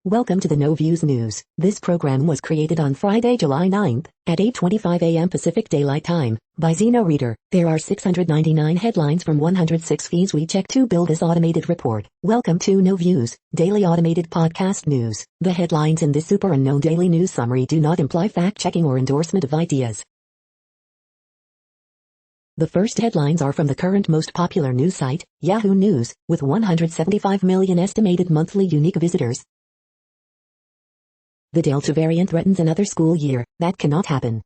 Welcome to the No Views News. This program was created on Friday, July 9th, at 8:25 a.m. Pacific Daylight Time, by Zeno Reader. There are 699 headlines from 106 feeds we check to build this automated report. Welcome to No Views, daily automated podcast news. The headlines in this super unknown daily news summary do not imply fact-checking or endorsement of ideas. The first headlines are from the current most popular news site, Yahoo News, with 175 million estimated monthly unique visitors. The Delta variant threatens another school year. That cannot happen.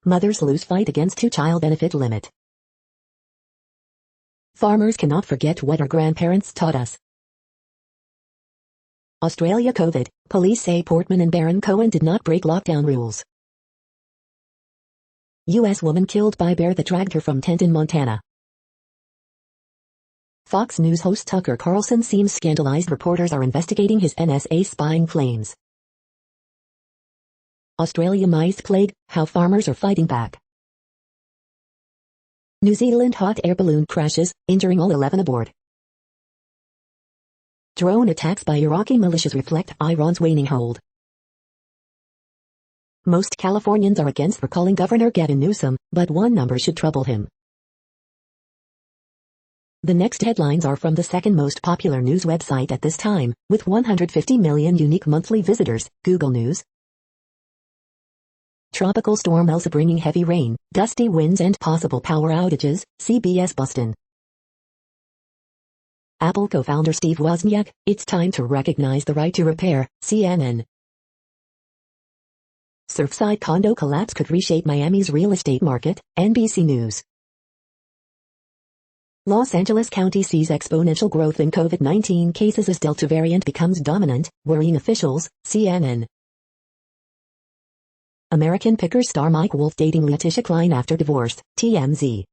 Mothers lose fight against two-child benefit limit. Farmers cannot forget what our grandparents taught us. Australia COVID. Police say Portman and Baron Cohen did not break lockdown rules. U.S. woman killed by bear that dragged her from tent in Montana. Fox News host Tucker Carlson seems scandalized reporters are investigating his NSA spying claims. Australia mice plague, how farmers are fighting back. New Zealand hot air balloon crashes, injuring all 11 aboard. Drone attacks by Iraqi militias reflect Iran's waning hold. Most Californians are against recalling Governor Gavin Newsom, but one number should trouble him. The next headlines are from the second most popular news website at this time, with 150 million unique monthly visitors, Google News. Tropical storm Elsa bringing heavy rain, gusty winds and possible power outages, CBS Boston. Apple co-founder Steve Wozniak, it's time to recognize the right to repair, CNN. Surfside condo collapse could reshape Miami's real estate market, NBC News. Los Angeles County sees exponential growth in COVID-19 cases as Delta variant becomes dominant, worrying officials, CNN. American Pickers star Mike Wolfe dating Letitia Klein after divorce, TMZ.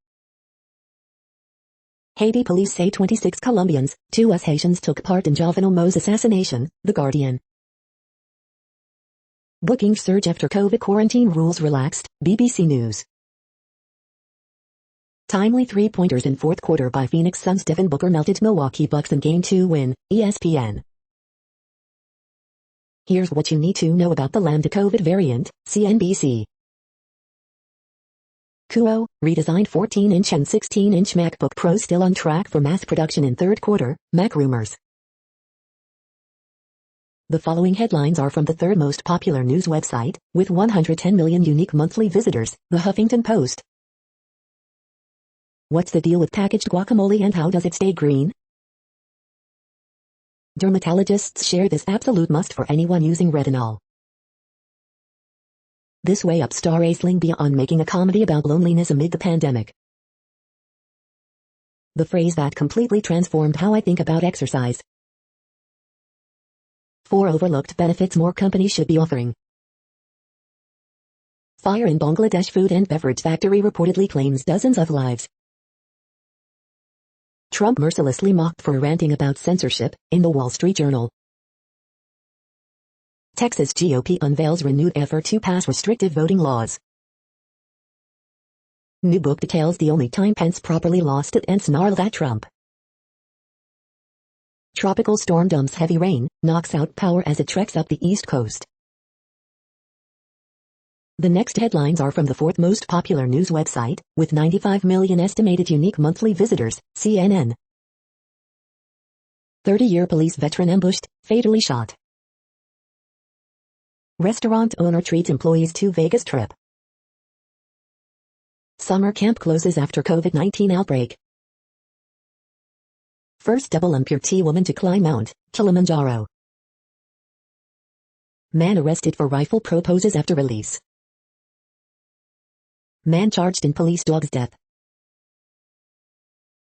Haiti police say 26 Colombians, 2 US Haitians took part in Jovenel Mo's assassination, The Guardian. Bookings surge after COVID quarantine rules relaxed, BBC News. Timely three-pointers in fourth quarter by Phoenix Suns Devin Booker melted Milwaukee Bucks in Game 2 win, ESPN. Here's what you need to know about the Lambda COVID variant, CNBC. Kuo, redesigned 14-inch and 16-inch MacBook Pro still on track for mass production in third quarter, Mac rumors. The following headlines are from the third most popular news website, with 110 million unique monthly visitors, The Huffington Post. What's the deal with packaged guacamole and how does it stay green? Dermatologists share this absolute must for anyone using retinol. This way up star Aisling beyond making a comedy about loneliness amid the pandemic. The phrase that completely transformed how I think about exercise. 4 overlooked benefits more companies should be offering. Fire in Bangladesh food and beverage factory reportedly claims dozens of lives. Trump mercilessly mocked for ranting about censorship, in the Wall Street Journal. Texas GOP unveils renewed effort to pass restrictive voting laws. New book details the only time Pence properly lost it and snarled at Trump. Tropical storm dumps heavy rain, knocks out power as it treks up the East Coast. The next headlines are from the fourth most popular news website, with 95 million estimated unique monthly visitors, CNN. 30-year police veteran ambushed, fatally shot. Restaurant owner treats employees to Vegas trip. Summer camp closes after COVID-19 outbreak. First double amputee woman to climb Mount Kilimanjaro. Man arrested for rifle proposes after release. Man charged in police dog's death.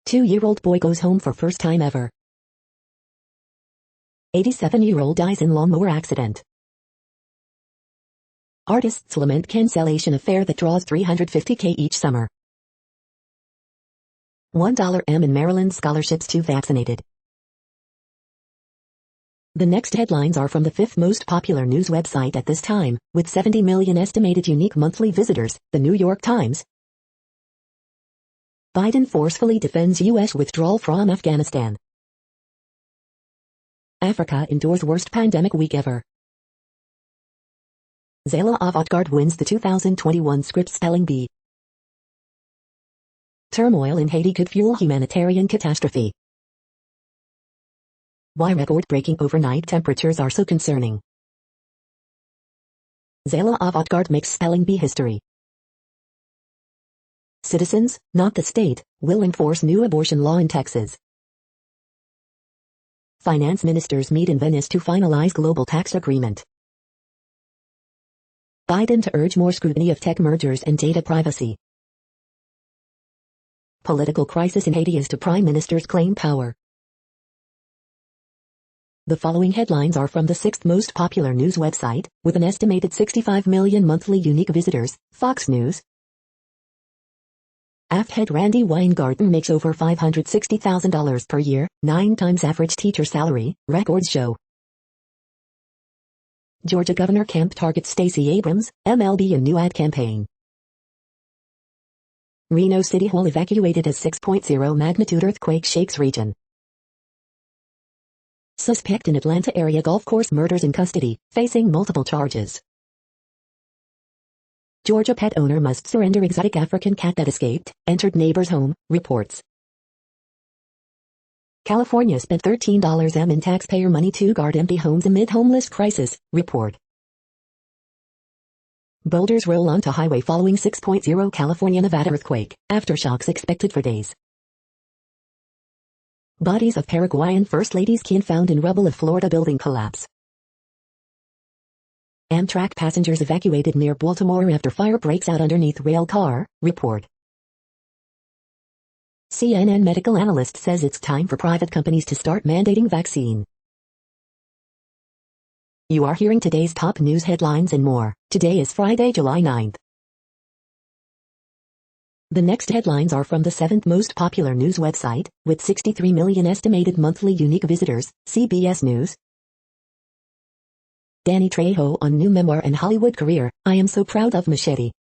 2-year-old boy goes home for first time ever. 87-year-old dies in lawnmower accident. Artists lament cancellation of fair that draws $350K each summer. $1 M in Maryland scholarships to vaccinated. The next headlines are from the fifth most popular news website at this time, with 70 million estimated unique monthly visitors, The New York Times. Biden forcefully defends U.S. withdrawal from Afghanistan. Africa endures worst pandemic week ever. Zayla Avant-Garde wins the 2021 Scripps Spelling Bee. Turmoil in Haiti could fuel humanitarian catastrophe. Why record-breaking overnight temperatures are so concerning. Zayla Avant-Garde makes spelling bee history. Citizens, not the state, will enforce new abortion law in Texas. Finance ministers meet in Venice to finalize global tax agreement. Biden to urge more scrutiny of tech mergers and data privacy. Political crisis in Haiti as to prime ministers claim power. The following headlines are from the sixth most popular news website, with an estimated 65 million monthly unique visitors, Fox News. AF head Randy Weingarten makes over $560,000 per year, 9 times average teacher salary, records show. Georgia Governor Kemp targets Stacey Abrams, MLB in new ad campaign. Reno City Hall evacuated as 6.0 magnitude earthquake shakes region. Suspect in Atlanta area golf course murders in custody, facing multiple charges. Georgia pet owner must surrender exotic African cat that escaped, entered neighbor's home, reports. California spent $13 in taxpayer money to guard empty homes amid homeless crisis, report. Boulders roll onto highway following 6.0 California-Nevada earthquake, aftershocks expected for days. Bodies of Paraguayan First Lady's kin found in rubble of Florida building collapse. Amtrak passengers evacuated near Baltimore after fire breaks out underneath rail car, report. CNN medical analyst says it's time for private companies to start mandating vaccine. You are hearing today's top news headlines and more. Today is Friday, July 9th. The next headlines are from the 7th most popular news website, with 63 million estimated monthly unique visitors, CBS News. Danny Trejo on new memoir and Hollywood career, I am so proud of Machete.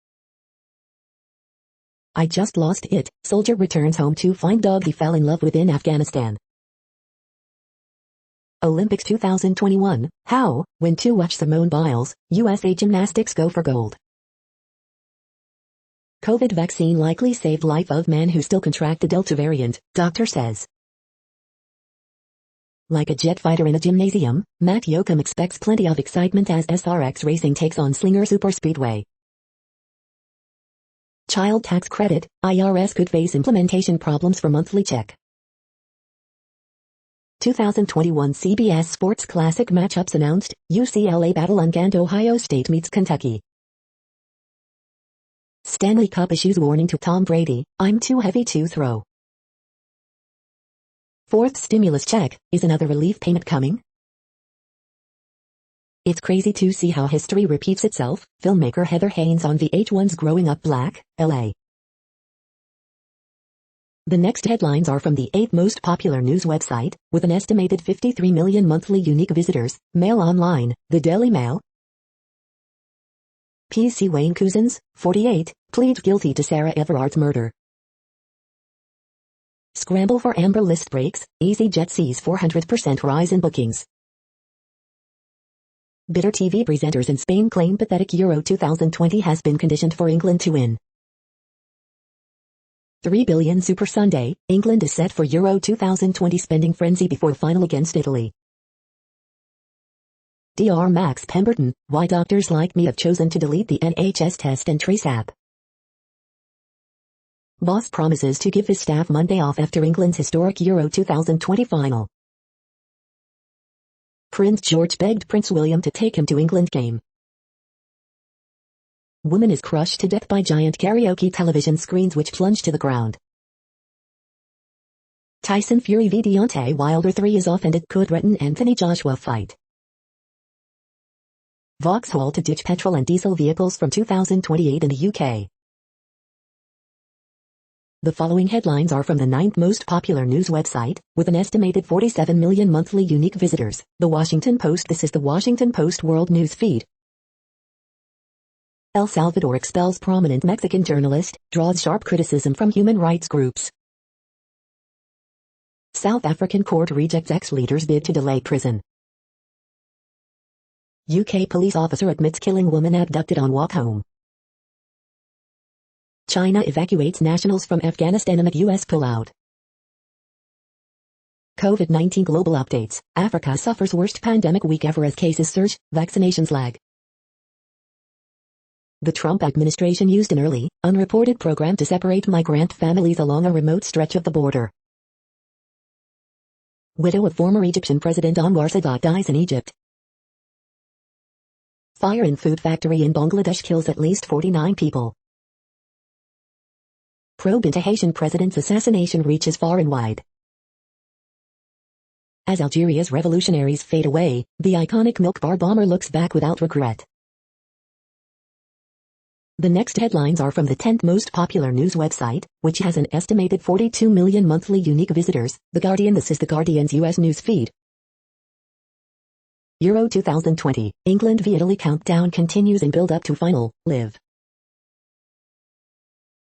I just lost it, soldier returns home to find dog he fell in love with in Afghanistan. Olympics 2021, how, when to watch Simone Biles, USA gymnastics go for gold. COVID vaccine likely saved life of man who still contracted Delta variant, doctor says. Like a jet fighter in a gymnasium, Matt Yoakum expects plenty of excitement as SRX Racing takes on Slinger Superspeedway. Child tax credit, IRS could face implementation problems for monthly check. 2021 CBS Sports Classic matchups announced, UCLA battle and Ohio State meets Kentucky. Stanley Cup issues warning to Tom Brady, I'm too heavy to throw. Fourth stimulus check, is another relief payment coming? It's crazy to see how history repeats itself, filmmaker Heather Haynes on VH1's Growing Up Black, LA. The next headlines are from the 8th most popular news website, with an estimated 53 million monthly unique visitors, Mail Online, the Daily Mail. PC Wayne Couzens, 48, pleads guilty to Sarah Everard's murder. Scramble for Amber List breaks, EasyJet sees 400% rise in bookings. Bitter TV presenters in Spain claim pathetic Euro 2020 has been conditioned for England to win. 3 billion Super Sunday, England is set for Euro 2020 spending frenzy before the final against Italy. Dr. Max Pemberton, why doctors like me have chosen to delete the NHS Test and Trace app. Boss promises to give his staff Monday off after England's historic Euro 2020 final. Prince George begged Prince William to take him to England game. Woman is crushed to death by giant karaoke television screens which plunge to the ground. Tyson Fury v Deontay Wilder 3 is offended could threaten Anthony Joshua fight. Vauxhall to ditch petrol and diesel vehicles from 2028 in the UK. The following headlines are from the 9th most popular news website, with an estimated 47 million monthly unique visitors, The Washington Post. This is the Washington Post World News Feed. El Salvador expels prominent Mexican journalist, draws sharp criticism from human rights groups. South African court rejects ex-leader's bid to delay prison. UK police officer admits killing woman abducted on walk home. China evacuates nationals from Afghanistan amid US pullout. COVID-19 global updates. Africa suffers worst pandemic week ever as cases surge, vaccinations lag. The Trump administration used an early, unreported program to separate migrant families along a remote stretch of the border. Widow of former Egyptian President Anwar Sadat dies in Egypt. Fire in food factory in Bangladesh kills at least 49 people. Probe into Haitian president's assassination reaches far and wide. As Algeria's revolutionaries fade away, the iconic milk bar bomber looks back without regret. The next headlines are from the 10th most popular news website, which has an estimated 42 million monthly unique visitors, The Guardian. This is The Guardian's US news feed. Euro 2020, England v Italy countdown continues in build-up to final, live.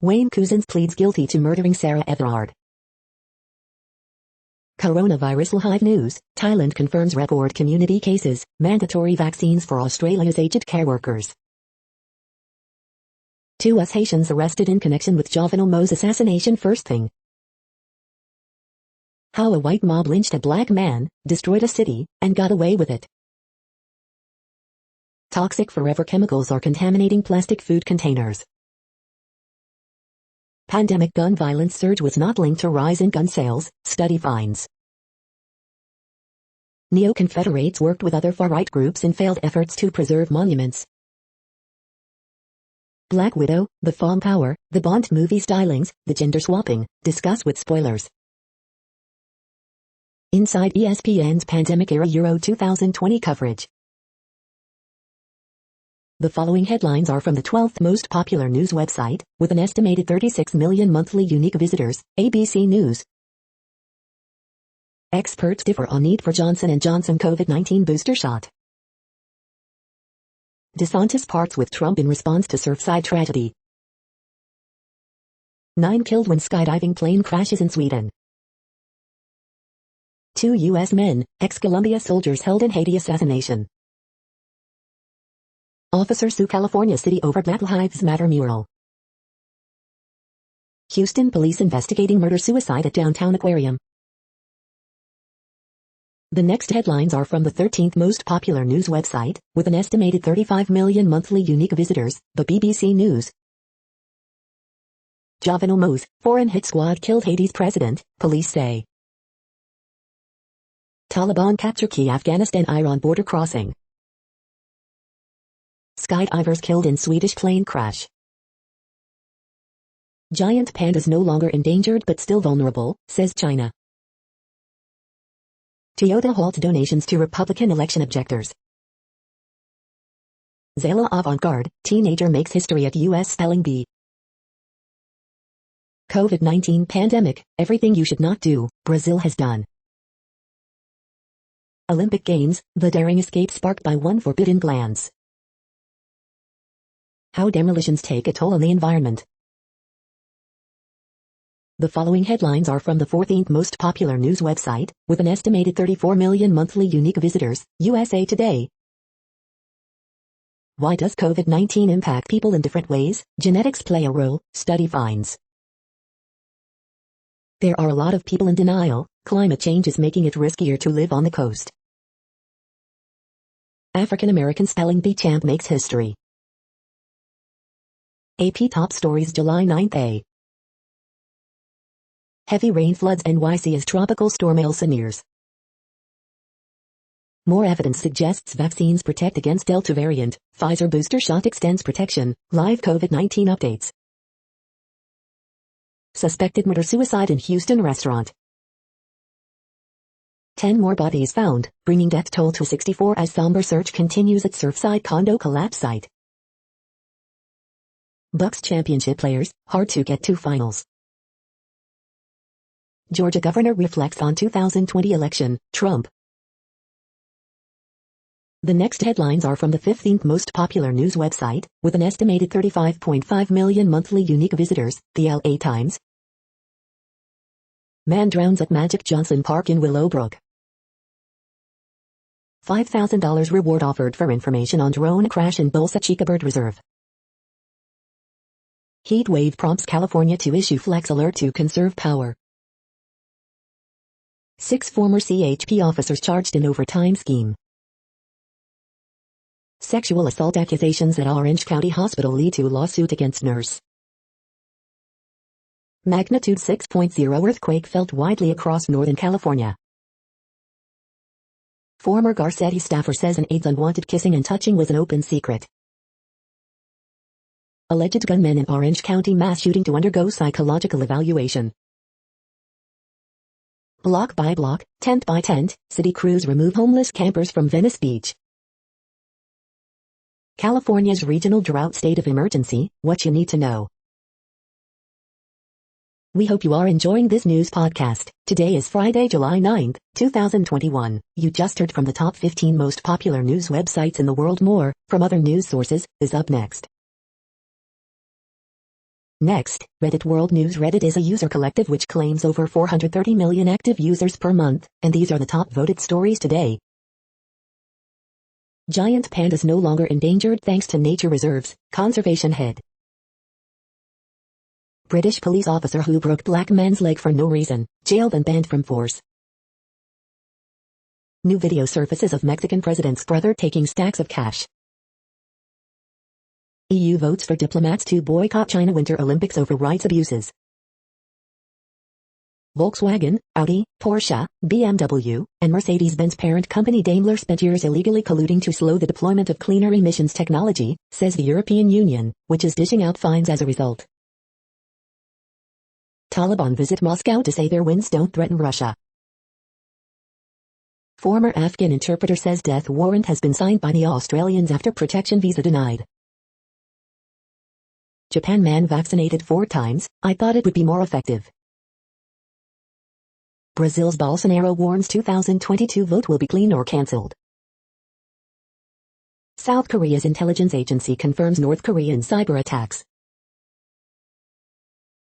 Wayne Couzens pleads guilty to murdering Sarah Everard. Coronavirus live news, Thailand confirms record community cases, mandatory vaccines for Australia's aged care workers. 2 US Haitians arrested in connection with Jovenel Moïse assassination. First thing. How a white mob lynched a black man, destroyed a city, and got away with it. Toxic forever chemicals are contaminating plastic food containers. Pandemic gun violence surge was not linked to rise in gun sales, study finds. Neo-Confederates worked with other far-right groups in failed efforts to preserve monuments. Black Widow, the Fawn Power, the Bond movie stylings, the gender swapping, discuss with spoilers. Inside ESPN's pandemic-era Euro 2020 coverage. The following headlines are from the 12th most popular news website, with an estimated 36 million monthly unique visitors, ABC News. Experts differ on need for Johnson & Johnson COVID-19 booster shot. DeSantis parts with Trump in response to Surfside tragedy. 9 killed when skydiving plane crashes in Sweden. 2 U.S. men, ex-Columbia soldiers held in Haiti assassination. Officer sue California City over Black Lives Matter mural. Houston police investigating murder-suicide at downtown aquarium. The next headlines are from the 13th most popular news website, with an estimated 35 million monthly unique visitors, the BBC News. Jovenel Moïse, foreign hit squad killed Haiti's president, police say. Taliban capture key Afghanistan-Iran border crossing. Skydivers killed in Swedish plane crash. Giant pandas no longer endangered but still vulnerable, says China. Toyota halts donations to Republican election objectors. Zayla avant-garde, teenager makes history at U.S. spelling bee. COVID-19 pandemic, everything you should not do, Brazil has done. Olympic Games, the daring escape sparked by one forbidden glance. How demolitions take a toll on the environment. The following headlines are from the 14th most popular news website, with an estimated 34 million monthly unique visitors, USA Today. Why does COVID-19 impact people in different ways? Genetics play a role, study finds. There are a lot of people in denial, climate change is making it riskier to live on the coast. African American spelling bee champ makes history. AP Top Stories July 9th. Heavy rain floods NYC as tropical storm Elsa nears. More evidence suggests vaccines protect against Delta variant. Pfizer booster shot extends protection. Live COVID-19 updates. Suspected murder-suicide in Houston restaurant. 10 more bodies found, bringing death toll to 64 as somber search continues at Surfside condo collapse site. Bucks championship players, hard to get to finals. Georgia governor reflects on 2020 election, Trump. The next headlines are from the 15th most popular news website, with an estimated 35.5 million monthly unique visitors, the LA Times. Man drowns at Magic Johnson Park in Willowbrook. $5,000 reward offered for information on drone crash in Bolsa Chica Bird Reserve. Heat wave prompts California to issue flex alert to conserve power. 6 former CHP officers charged in overtime scheme. Sexual assault accusations at Orange County Hospital lead to lawsuit against nurse. Magnitude 6.0 earthquake felt widely across Northern California. Former Garcetti staffer says an aide's unwanted kissing and touching was an open secret. Alleged gunmen in Orange County mass shooting to undergo psychological evaluation. Block by block, tent by tent, city crews remove homeless campers from Venice Beach. California's regional drought state of emergency, what you need to know. We hope you are enjoying this news podcast. Today is Friday, July 9th, 2021. You just heard from the top 15 most popular news websites in the world. More, from other news sources, is up next. Next, Reddit World News. Reddit is a user collective which claims over 430 million active users per month, and these are the top voted stories today. Giant pandas no longer endangered thanks to nature reserves, conservation head. British police officer who broke black man's leg for no reason, jailed and banned from force. New video surfaces of Mexican president's brother taking stacks of cash. EU votes for diplomats to boycott China Winter Olympics over rights abuses. Volkswagen, Audi, Porsche, BMW, and Mercedes-Benz parent company Daimler spent years illegally colluding to slow the deployment of cleaner emissions technology, says the European Union, which is dishing out fines as a result. Taliban visit Moscow to say their wins don't threaten Russia. Former Afghan interpreter says death warrant has been signed by the Australians after protection visa denied. Japan man vaccinated 4 times, I thought it would be more effective. Brazil's Bolsonaro warns 2022 vote will be clean or cancelled. South Korea's intelligence agency confirms North Korean cyber attacks.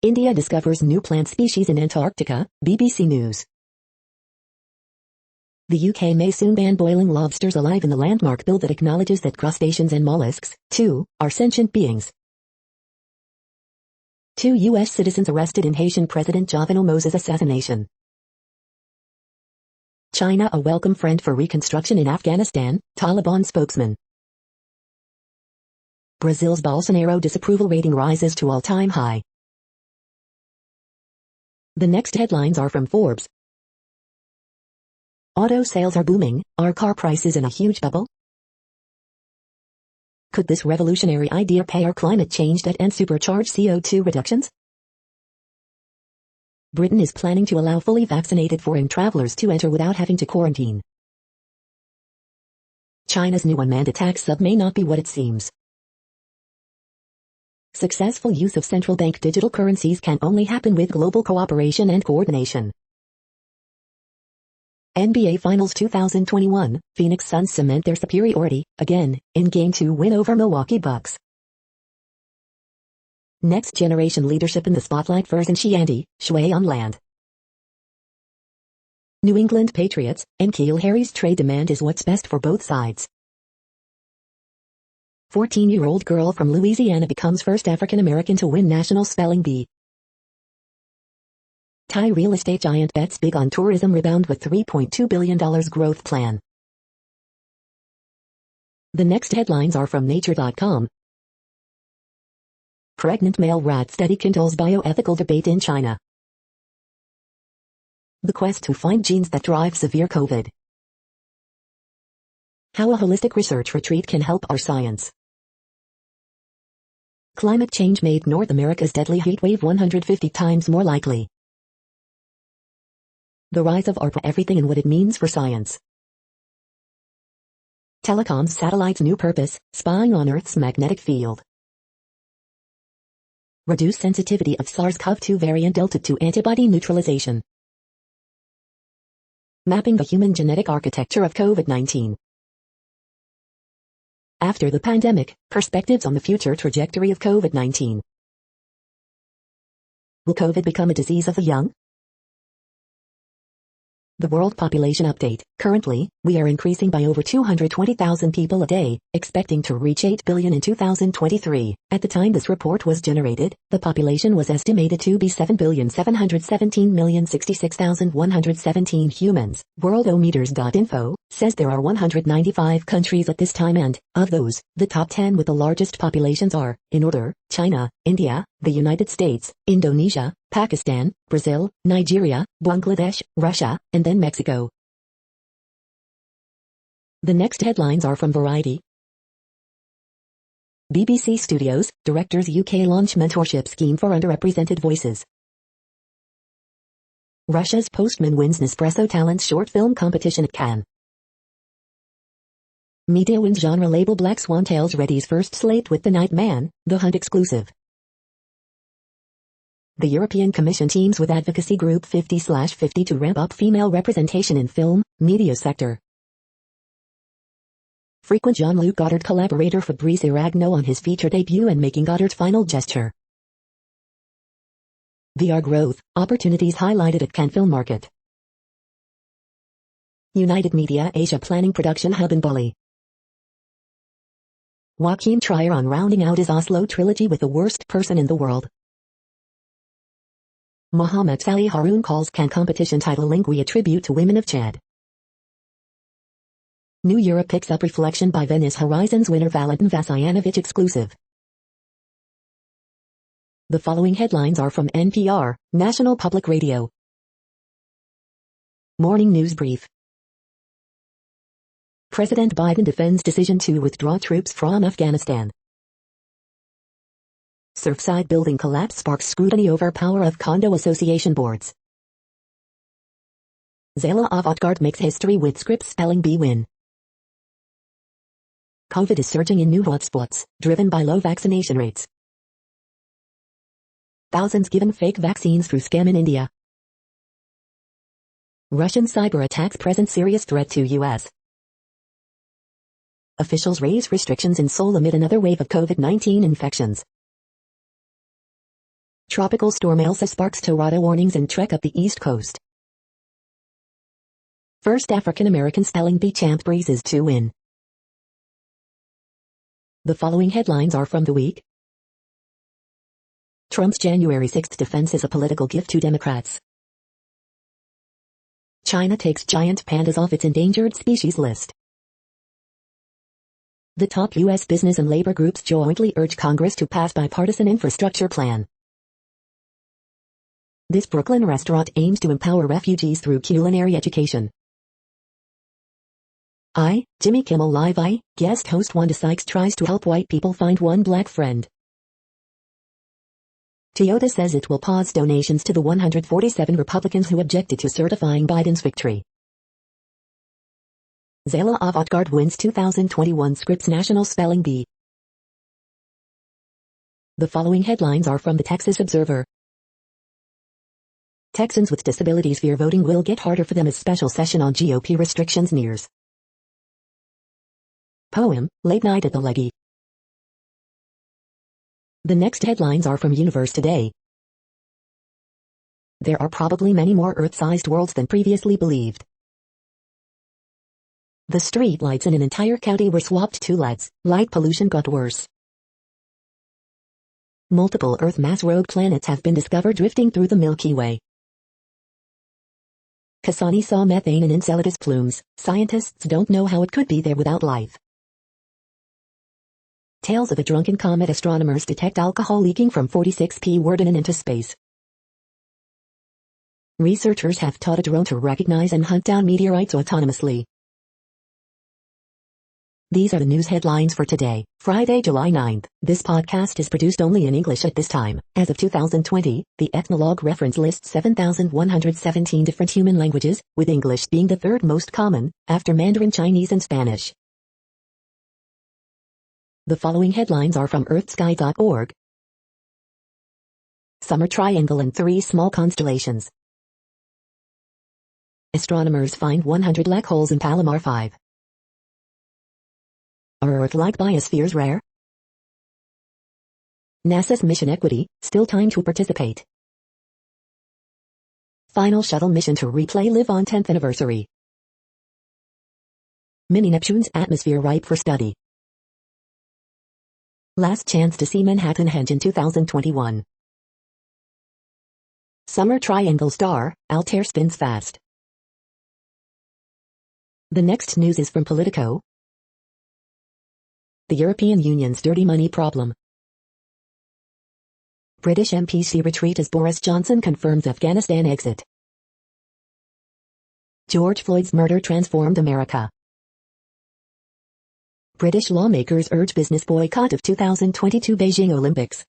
India discovers new plant species in Antarctica, BBC News. The UK may soon ban boiling lobsters alive in the landmark bill that acknowledges that crustaceans and mollusks, too, are sentient beings. 2 U.S. citizens arrested in Haitian President Jovenel Moïse's assassination. China a welcome friend for reconstruction in Afghanistan, Taliban spokesman. Brazil's Bolsonaro disapproval rating rises to all-time high. The next headlines are from Forbes. Auto sales are booming, are car prices in a huge bubble? Could this revolutionary idea pay our climate change debt and supercharge CO2 reductions? Britain is planning to allow fully vaccinated foreign travelers to enter without having to quarantine. China's new unmanned attack sub may not be what it seems. Successful use of central bank digital currencies can only happen with global cooperation and coordination. NBA Finals 2021, Phoenix Suns cement their superiority, again, in Game 2 win over Milwaukee Bucks. Next generation leadership in the spotlight for Shandy, Shui on land. New England Patriots, and N'Keal Harry's trade demand is what's best for both sides. 14-year-old girl from Louisiana becomes first African American to win National Spelling Bee. Thai real estate giant bets big on tourism rebound with $3.2 billion growth plan. The next headlines are from Nature.com. Pregnant male rat study kindles bioethical debate in China. The quest to find genes that drive severe COVID. How a holistic research retreat can help our science. Climate change made North America's deadly heat wave 150 times more likely. The rise of ARPA, everything and what it means for science. Telecoms satellites' new purpose, spying on Earth's magnetic field. Reduce sensitivity of SARS-CoV-2 variant Delta to antibody neutralization. Mapping the human genetic architecture of COVID-19. After the pandemic, perspectives on the future trajectory of COVID-19. Will COVID become a disease of the young? The World Population Update. Currently, we are increasing by over 220,000 people a day, expecting to reach 8 billion in 2023. At the time this report was generated, the population was estimated to be 7,717,066,117 humans. Worldometers.info says there are 195 countries at this time and, of those, the top 10 with the largest populations are, in order, China, India, the United States, Indonesia, Pakistan, Brazil, Nigeria, Bangladesh, Russia, and then Mexico. The next headlines are from Variety. BBC Studios, Directors UK launch mentorship scheme for underrepresented voices. Russia's Postman wins Nespresso Talents short film competition at Cannes. Media wins genre label Black Swan Tales readies first slate with The Night Man, The Hunt exclusive. The European Commission teams with advocacy group 50/50 to ramp up female representation in film, media sector. Frequent Jean-Luc Godard collaborator Fabrice Aragno on his feature debut and making Godard's final gesture. VR growth, opportunities highlighted at Cannes Film Market. United Media Asia planning production hub in Bali. Joachim Trier on rounding out his Oslo trilogy with The Worst Person in the World. Mohammed Salih Haroun calls Cannes competition title Lingui a tribute to women of Chad. New Europe picks up reflection by Venice Horizons winner Valentin Vasilianovic exclusive. The following headlines are from NPR, National Public Radio. Morning News Brief. President Biden defends decision to withdraw troops from Afghanistan. Surfside building collapse sparks scrutiny over power of condo association boards. Zela Avant-Garde makes history with Scripps spelling bee win. COVID is surging in new hotspots, driven by low vaccination rates. Thousands given fake vaccines through scam in India. Russian cyber attacks present serious threat to U.S. Officials raise restrictions in Seoul amid another wave of COVID-19 infections. Tropical storm Elsa sparks tornado warnings and trek up the East Coast. First African-American spelling bee champ breezes to win. The following headlines are from The Week. Trump's January 6 defense is a political gift to Democrats. China takes giant pandas off its endangered species list. The top U.S. business and labor groups jointly urge Congress to pass bipartisan infrastructure plan. This Brooklyn restaurant aims to empower refugees through culinary education. Jimmy Kimmel Live guest host Wanda Sykes tries to help white people find one black friend. Toyota says it will pause donations to the 147 Republicans who objected to certifying Biden's victory. Zela Avant-Garde wins 2021 Scripps National Spelling Bee. The following headlines are from the Texas Observer. Texans with disabilities fear voting will get harder for them as special session on GOP restrictions nears. Poem, Late Night at the Leggy. The next headlines are from Universe Today. There are probably many more Earth-sized worlds than previously believed. The street lights in an entire county were swapped to LEDs. Light pollution got worse. Multiple Earth mass rogue planets have been discovered drifting through the Milky Way. Cassini saw methane in Enceladus plumes. Scientists don't know how it could be there without life. Tales of a drunken comet. Astronomers detect alcohol leaking from 46P Warden into space. Researchers have taught a drone to recognize and hunt down meteorites autonomously. These are the news headlines for today, Friday, July 9th. This podcast is produced only in English at this time. As of 2020, the Ethnologue reference lists 7,117 different human languages, with English being the third most common, after Mandarin Chinese and Spanish. The following headlines are from earthsky.org. Summer Triangle and 3 small constellations. Astronomers find 100 black holes in Palomar 5. Are Earth-like biospheres rare? NASA's Mission Equity, still time to participate. Final shuttle mission to replay Live on 10th anniversary. Mini Neptune's atmosphere ripe for study. Last chance to see Manhattan Henge in 2021. Summer triangle star, Altair spins fast. The next news is from Politico. The European Union's dirty money problem. British MPs retreat as Boris Johnson confirms Afghanistan exit. George Floyd's murder transformed America. British lawmakers urge business boycott of 2022 Beijing Olympics.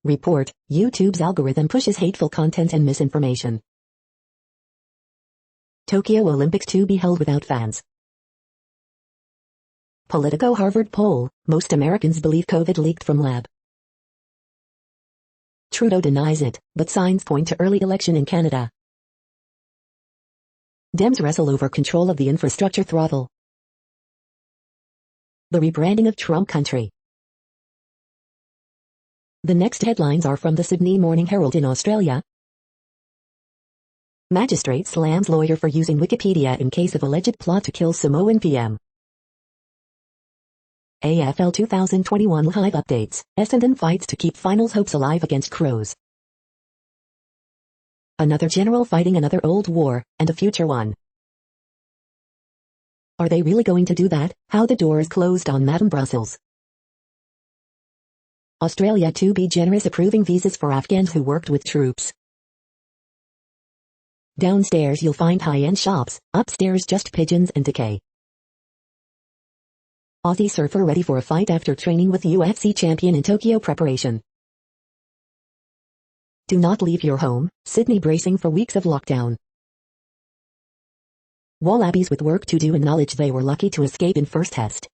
Report, YouTube's algorithm pushes hateful content and misinformation. Tokyo Olympics to be held without fans. Politico Harvard poll, most Americans believe COVID leaked from lab. Trudeau denies it, but signs point to early election in Canada. Dems wrestle over control of the infrastructure throttle. The rebranding of Trump country. The next headlines are from the Sydney Morning Herald in Australia. Magistrate slams lawyer for using Wikipedia in case of alleged plot to kill Samoan PM. AFL 2021 live updates. Essendon fights to keep finals hopes alive against Crows. Another general fighting another old war, and a future one. Are they really going to do that? How the doors closed on Madame Brussels. Australia to be generous approving visas for Afghans who worked with troops. Downstairs you'll find high-end shops, upstairs just pigeons and decay. Aussie surfer ready for a fight after training with UFC champion in Tokyo preparation. Do not leave your home, Sydney bracing for weeks of lockdown. Wallabies with work to do acknowledge they were lucky to escape in first test.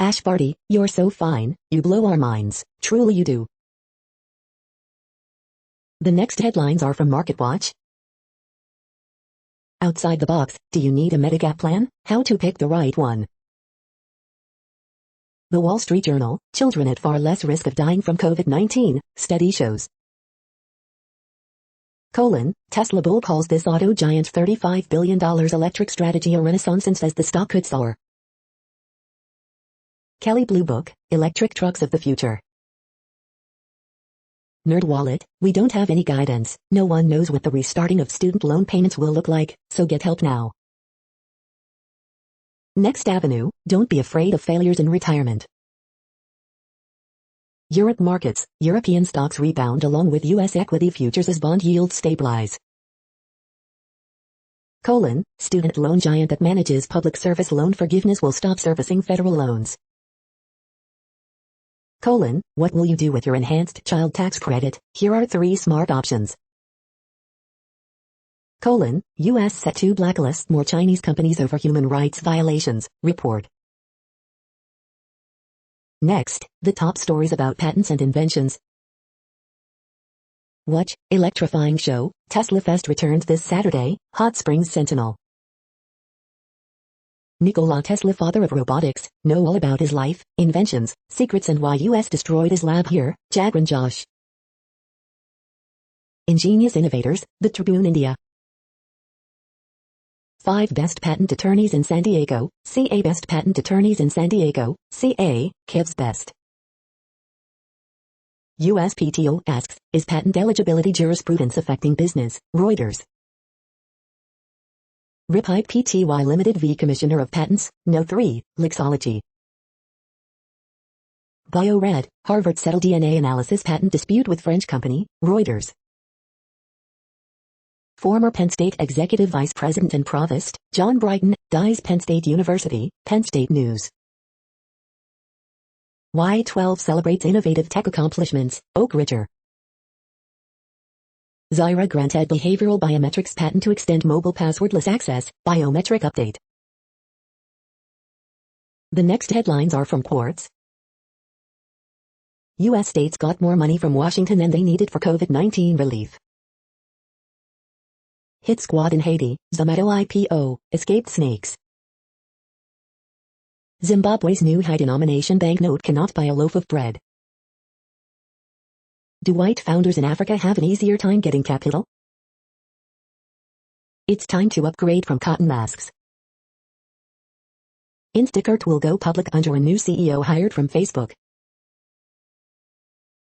Ash Barty, you're so fine, you blow our minds, truly you do. The next headlines are from MarketWatch. Outside the box, do you need a Medigap plan? How to pick the right one. The Wall Street Journal, children at far less risk of dying from COVID-19, study shows. Tesla bull calls this auto giant's $35 billion electric strategy a renaissance and says the stock could soar. Kelley Blue Book, Electric Trucks of the Future. NerdWallet, we don't have any guidance, no one knows what the restarting of student loan payments will look like, so get help now. Next Avenue, don't be afraid of failures in retirement. Europe markets, European stocks rebound along with U.S. equity futures as bond yields stabilize. Student loan giant that manages public service loan forgiveness will stop servicing federal loans. What will you do with your enhanced child tax credit? Here are 3 smart options. U.S. set to blacklist more Chinese companies over human rights violations, report. Next, the top stories about patents and inventions. Watch, electrifying show, Tesla Fest returns this Saturday, Hot Springs Sentinel. Nikola Tesla, father of robotics, know all about his life, inventions, secrets and why US destroyed his lab here, Jagran Josh. Ingenious innovators, the Tribune India. 5 best patent attorneys in San Diego, CA best patent attorneys in San Diego, CA, Kev's best. USPTO asks, is patent eligibility jurisprudence affecting business, Reuters. RIP Pty Limited v Commissioner of Patents, No. 3, Lixology. BioRed, Harvard settled DNA analysis patent dispute with French company, Reuters. Former Penn State Executive Vice President and Provost, John Brighton, dies Penn State University, Penn State News. Y12 celebrates innovative tech accomplishments, Oak Ridger. Zyra granted behavioral biometrics patent to extend mobile passwordless access, biometric update. The next headlines are from Quartz. U.S. states got more money from Washington than they needed for COVID-19 relief. Hit squad in Haiti, Zomato IPO, escaped snakes. Zimbabwe's new high-denomination banknote cannot buy a loaf of bread. Do white founders in Africa have an easier time getting capital? It's time to upgrade from cotton masks. Instacart will go public under a new CEO hired from Facebook.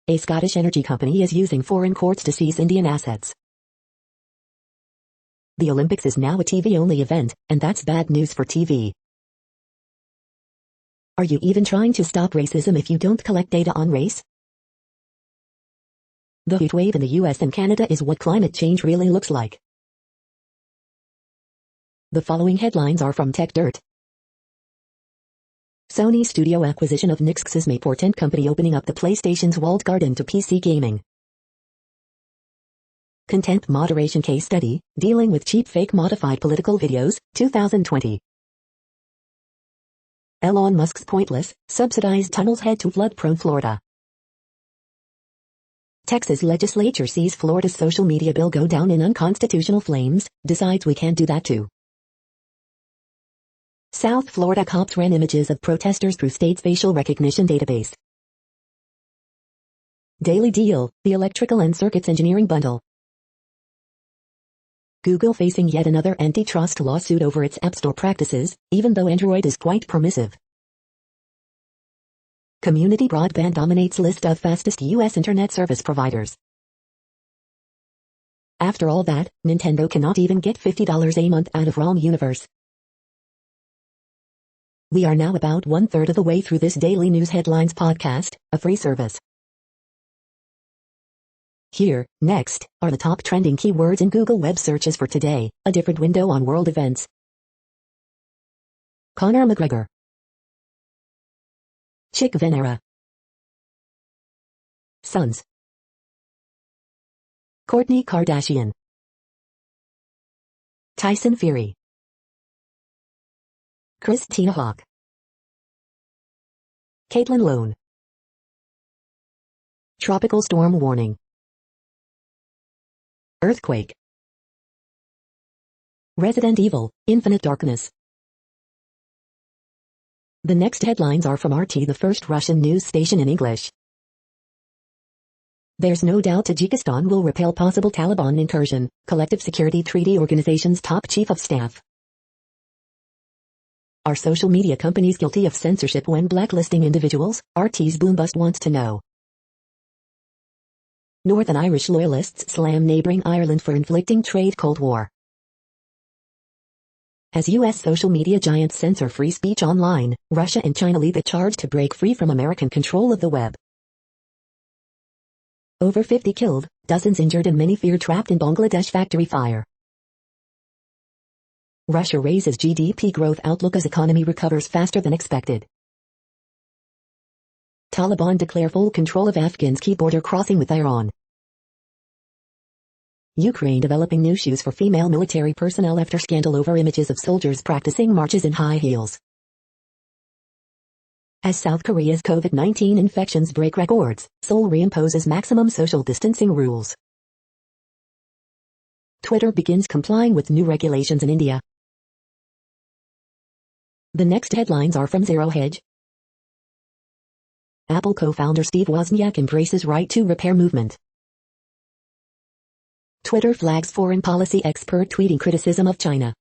A Scottish energy company is using foreign courts to seize Indian assets. The Olympics is now a TV-only event, and that's bad news for TV. Are you even trying to stop racism if you don't collect data on race? The heat wave in the US and Canada is what climate change really looks like. The following headlines are from Tech Dirt. Sony studio acquisition of UTC.mp4 tent company opening up the PlayStation's walled garden to PC gaming. Content moderation case study, dealing with cheap fake modified political videos, 2020. Elon Musk's pointless, subsidized tunnels head to flood-prone Florida. Texas legislature sees Florida's social media bill go down in unconstitutional flames, decides we can't do that too. South Florida cops ran images of protesters through state's facial recognition database. Daily Deal, the electrical and circuits engineering bundle. Google facing yet another antitrust lawsuit over its App Store practices, even though Android is quite permissive. Community broadband dominates list of fastest U.S. internet service providers. After all that, Nintendo cannot even get $50 a month out of ROM Universe. We are now about 1/3 of the way through this daily news headlines podcast, a free service. Here, next, are the top trending keywords in Google web searches for today, a different window on world events. Conor McGregor. Chick Venera. Sons. Kourtney Kardashian. Tyson Fury. Christina Hawk. Caitlin Lone. Tropical storm warning. Earthquake. Resident Evil, Infinite Darkness. The next headlines are from RT, the first Russian news station in English. There's no doubt Tajikistan will repel possible Taliban incursion, Collective Security Treaty Organization's top chief of staff. Are social media companies guilty of censorship when blacklisting individuals? RT's Boombust wants to know. Northern Irish loyalists slam neighbouring Ireland for inflicting trade Cold War. As U.S. social media giants censor free speech online, Russia and China lead the charge to break free from American control of the web. Over 50 killed, dozens injured and many feared trapped in Bangladesh factory fire. Russia raises GDP growth outlook as economy recovers faster than expected. Taliban declare full control of Afghan's key border crossing with Iran. Ukraine developing new shoes for female military personnel after scandal over images of soldiers practicing marches in high heels. As South Korea's COVID-19 infections break records, Seoul reimposes maximum social distancing rules. Twitter begins complying with new regulations in India. The next headlines are from Zero Hedge. Apple co-founder Steve Wozniak embraces right to repair movement. Twitter flags foreign policy expert tweeting criticism of China.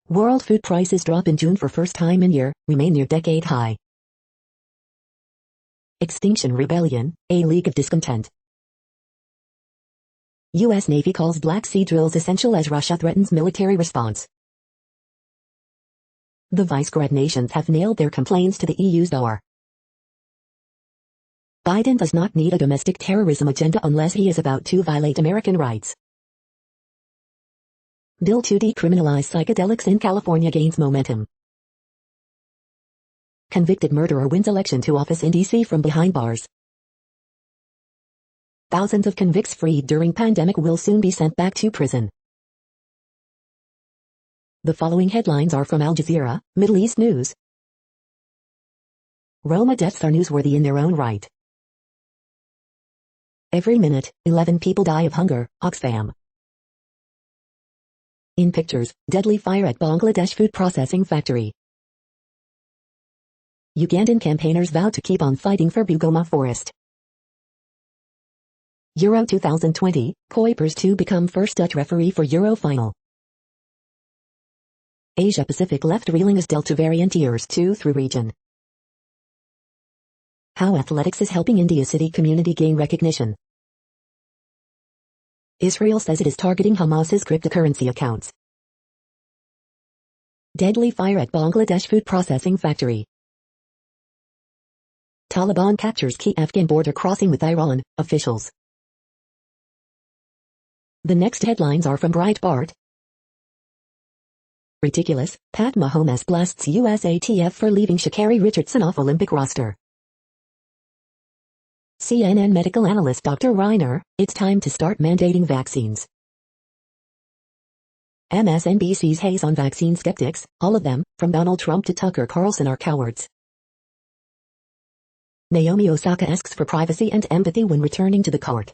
World food prices drop in June for first time in year, remain near decade high. Extinction Rebellion, a league of discontent. U.S. Navy calls Black Sea drills essential as Russia threatens military response. The Visegrad nations have nailed their complaints to the EU's door. Biden does not need a domestic terrorism agenda unless he is about to violate American rights. Bill to decriminalize psychedelics in California gains momentum. Convicted murderer wins election to office in D.C. from behind bars. Thousands of convicts freed during pandemic will soon be sent back to prison. The following headlines are from Al Jazeera, Middle East News. Roma deaths are newsworthy in their own right. Every minute, 11 people die of hunger, Oxfam. In pictures, deadly fire at Bangladesh food processing factory. Ugandan campaigners vow to keep on fighting for Bugoma forest. Euro 2020, Kuipers to become first Dutch referee for Euro final. Asia Pacific left reeling as Delta variant years 2 through region. How athletics is helping India city community gain recognition. Israel says it is targeting Hamas's cryptocurrency accounts. Deadly fire at Bangladesh food processing factory. Taliban captures key Afghan border crossing with Iran, officials. The next headlines are from Breitbart. Ridiculous, Pat Mahomes blasts USATF for leaving Sha'Carri Richardson off Olympic roster. CNN medical analyst Dr. Reiner, it's time to start mandating vaccines. MSNBC's haze on vaccine skeptics, all of them, from Donald Trump to Tucker Carlson, are cowards. Naomi Osaka asks for privacy and empathy when returning to the court.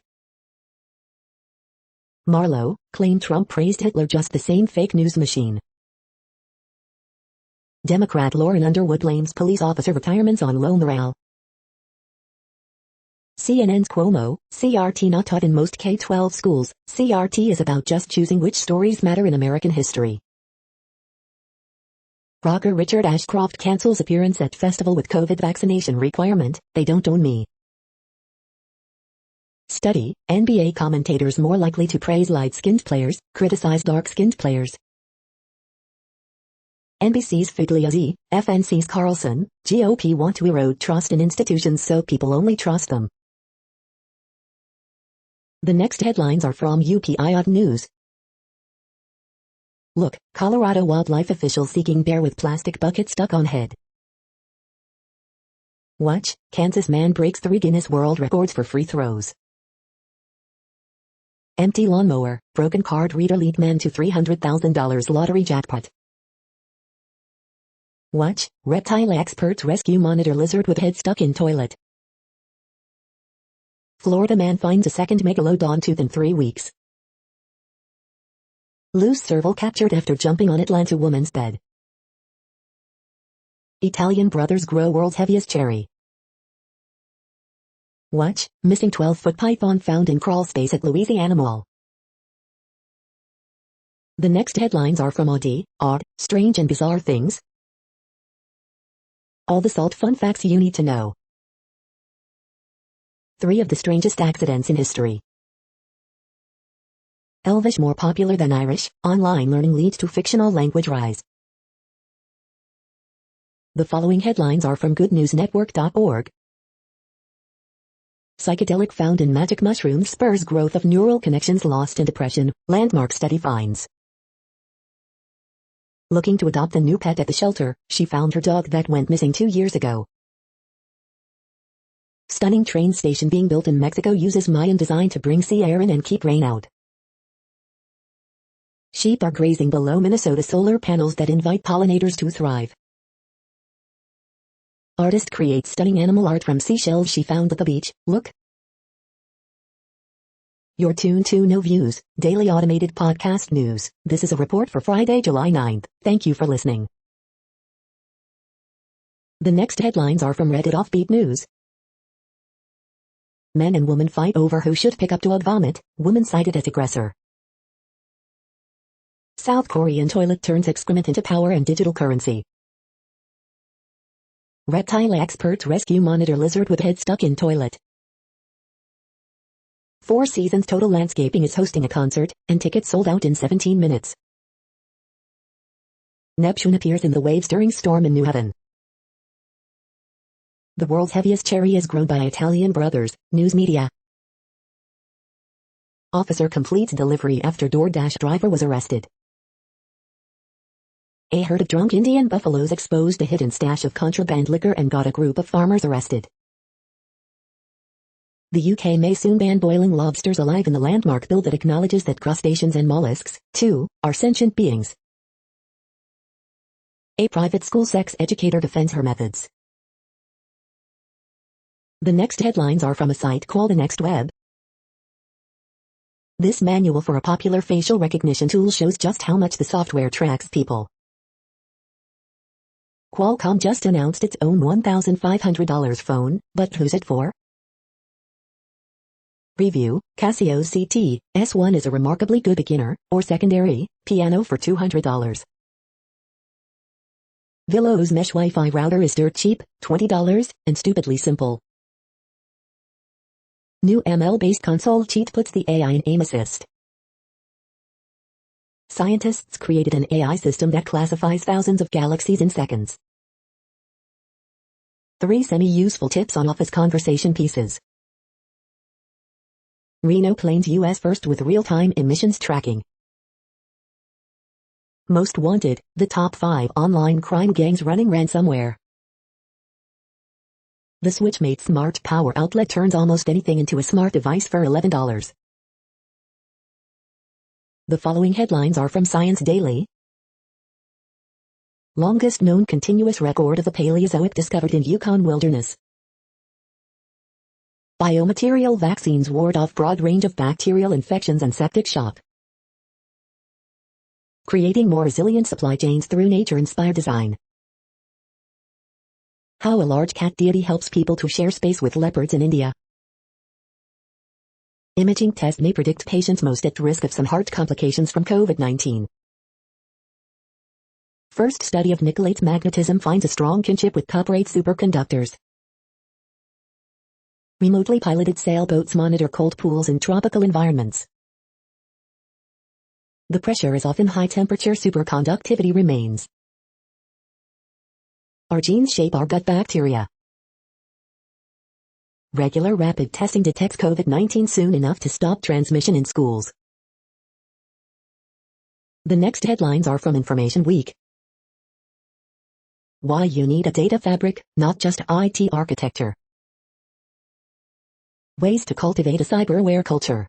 Marlowe, claimed Trump praised Hitler just the same fake news machine. Democrat Lauren Underwood blames police officer retirements on low morale. CNN's Cuomo, CRT not taught in most K-12 schools. CRT is about just choosing which stories matter in American history. Rocker Richard Ashcroft cancels appearance at festival with COVID vaccination requirement. They don't own me. Study, NBA commentators more likely to praise light-skinned players, criticize dark-skinned players. NBC's Figliuzzi, FNC's Carlson, GOP want to erode trust in institutions so people only trust them. The next headlines are from UPI News. Look, Colorado wildlife official seeking bear with plastic bucket stuck on head. Watch, Kansas man breaks 3 Guinness World Records for free throws. Empty lawnmower, broken card reader lead man to $300,000 lottery jackpot. Watch, reptile experts rescue monitor lizard with head stuck in toilet. Florida man finds a second megalodon tooth in 3 weeks. Loose serval captured after jumping on Atlanta woman's bed. Italian brothers grow world's heaviest cherry. Watch, missing 12-foot python found in crawl space at Louisiana Mall. The next headlines are from Odd, Strange and Bizarre Things. All the salt fun facts you need to know. 3 of the strangest accidents in history. Elvish more popular than Irish, online learning leads to fictional language rise. The following headlines are from goodnewsnetwork.org. Psychedelic found in magic mushrooms spurs growth of neural connections lost in depression, landmark study finds. Looking to adopt a new pet at the shelter, she found her dog that went missing 2 years ago. Stunning train station being built in Mexico uses Mayan design to bring sea air in and keep rain out. Sheep are grazing below Minnesota solar panels that invite pollinators to thrive. Artist creates stunning animal art from seashells she found at the beach. Look. You're tuned to No Views, daily automated podcast news. This is a report for Friday, July 9th. Thank you for listening. The next headlines are from Reddit Offbeat News. Men and woman fight over who should pick up dog vomit, woman cited as aggressor. South Korean toilet turns excrement into power and digital currency. Reptile experts rescue monitor lizard with head stuck in toilet. 4 Seasons Total Landscaping is hosting a concert, and tickets sold out in 17 minutes. Neptune appears in the waves during storm in New Haven. The world's heaviest cherry is grown by Italian brothers, news media. Officer completes delivery after DoorDash driver was arrested. A herd of drunk Indian buffaloes exposed a hidden stash of contraband liquor and got a group of farmers arrested. The UK may soon ban boiling lobsters alive in the landmark bill that acknowledges that crustaceans and mollusks, too, are sentient beings. A private school sex educator defends her methods. The next headlines are from a site called The Next Web. This manual for a popular facial recognition tool shows just how much the software tracks people. Qualcomm just announced its own $1,500 phone, but who's it for? Review, Casio CT S1 is a remarkably good beginner or secondary piano for $200. Villo's mesh Wi-Fi router is dirt cheap, $20, and stupidly simple. New ML-based console cheat puts the AI in aim assist. Scientists created an AI system that classifies thousands of galaxies in seconds. 3 semi-useful tips on office conversation pieces. Reno claims U.S. first with real-time emissions tracking. Most wanted, the top 5 online crime gangs running ransomware. The SwitchMate smart power outlet turns almost anything into a smart device for $11. The following headlines are from Science Daily. Longest known continuous record of the Paleozoic discovered in Yukon wilderness. Biomaterial vaccines ward off broad range of bacterial infections and septic shock. Creating more resilient supply chains through nature-inspired design. How a large cat deity helps people to share space with leopards in India. Imaging test may predict patients most at risk of some heart complications from COVID-19. First study of nickelate magnetism finds a strong kinship with copperate superconductors. Remotely piloted sailboats monitor cold pools in tropical environments. The pressure is often high, temperature superconductivity remains. Our genes shape our gut bacteria. Regular rapid testing detects COVID-19 soon enough to stop transmission in schools. The next headlines are from Information Week. Why you need a data fabric, not just IT architecture. Ways to cultivate a cyber-aware culture.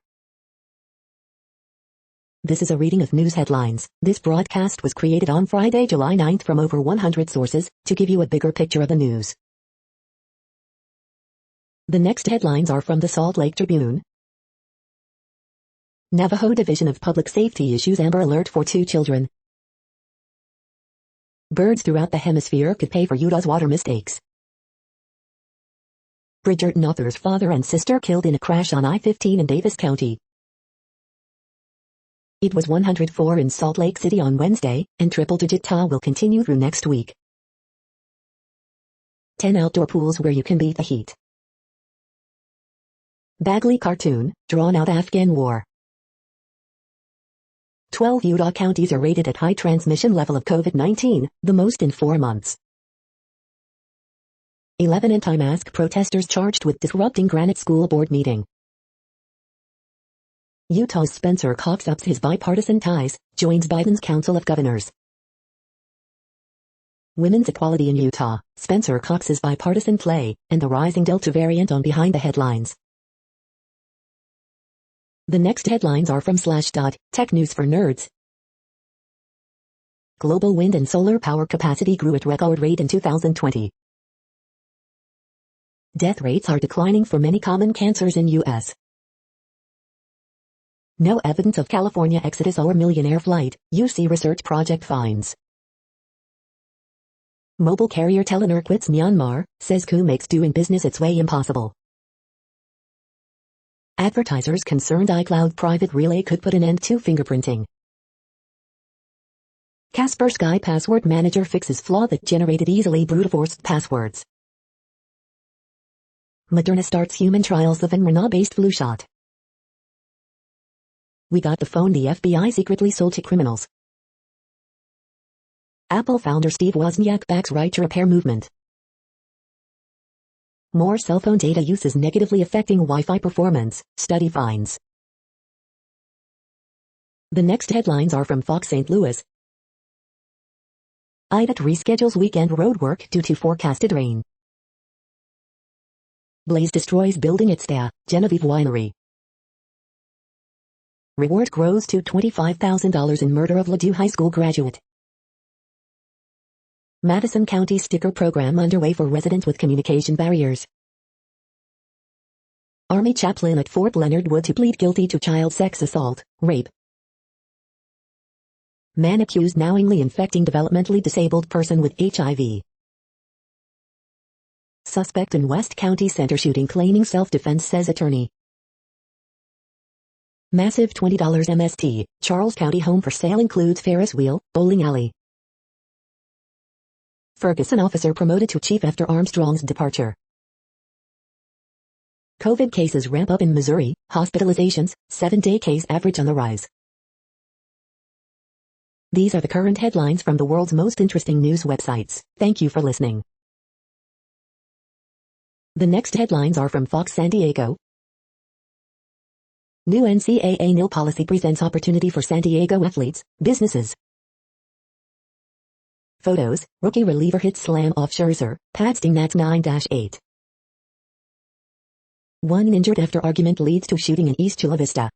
This is a reading of news headlines. This broadcast was created on Friday, July 9th from over 100 sources, to give you a bigger picture of the news. The next headlines are from the Salt Lake Tribune. Navajo Division of Public Safety issues Amber Alert for 2 children. Birds throughout the hemisphere could pay for Utah's water mistakes. Bridgerton author's father and sister killed in a crash on I-15 in Davis County. It was 104 in Salt Lake City on Wednesday, and triple-digit thaw will continue through next week. 10 outdoor pools where you can beat the heat. Bagley cartoon, drawn out Afghan war. 12 Utah counties are rated at high transmission level of COVID-19, the most in 4 months. 11 anti-mask protesters charged with disrupting Granite School Board meeting. Utah's Spencer Cox ups his bipartisan ties, joins Biden's Council of Governors. Women's equality in Utah, Spencer Cox's bipartisan play, and the rising Delta variant on behind the headlines. The next headlines are from Slashdot, Tech News for Nerds. Global wind and solar power capacity grew at record rate in 2020. Death rates are declining for many common cancers in U.S. No evidence of California exodus or millionaire flight, UC research project finds. Mobile carrier Telenor quits Myanmar, says coup makes doing business its way impossible. Advertisers concerned iCloud private relay could put an end to fingerprinting. Kaspersky password manager fixes flaw that generated easily brute-force passwords. Moderna starts human trials of mRNA-based flu shot. We got the phone the FBI secretly sold to criminals. Apple founder Steve Wozniak backs right to repair movement. More cell phone data use is negatively affecting Wi-Fi performance, study finds. The next headlines are from Fox St. Louis. IDOT reschedules weekend roadwork due to forecasted rain. Blaze destroys building at Sta, Genevieve Winery. Reward grows to $25,000 in murder of Ladue High School graduate. Madison County sticker program underway for residents with communication barriers. Army chaplain at Fort Leonard Wood to plead guilty to child sex assault, rape. Man accused knowingly infecting developmentally disabled person with HIV. Suspect in West County Center shooting claiming self-defense, says attorney. Massive $20 MST, Charles County home for sale includes Ferris wheel, bowling alley. Ferguson officer promoted to chief after Armstrong's departure. COVID cases ramp up in Missouri, hospitalizations, 7-day case average on the rise. These are the current headlines from the world's most interesting news websites. Thank you for listening. The next headlines are from Fox San Diego. New NCAA nil policy presents opportunity for San Diego athletes, businesses. Photos, rookie reliever hits slam off Scherzer, Padsting Nats 9-8. One injured after argument leads to shooting in East Chula Vista.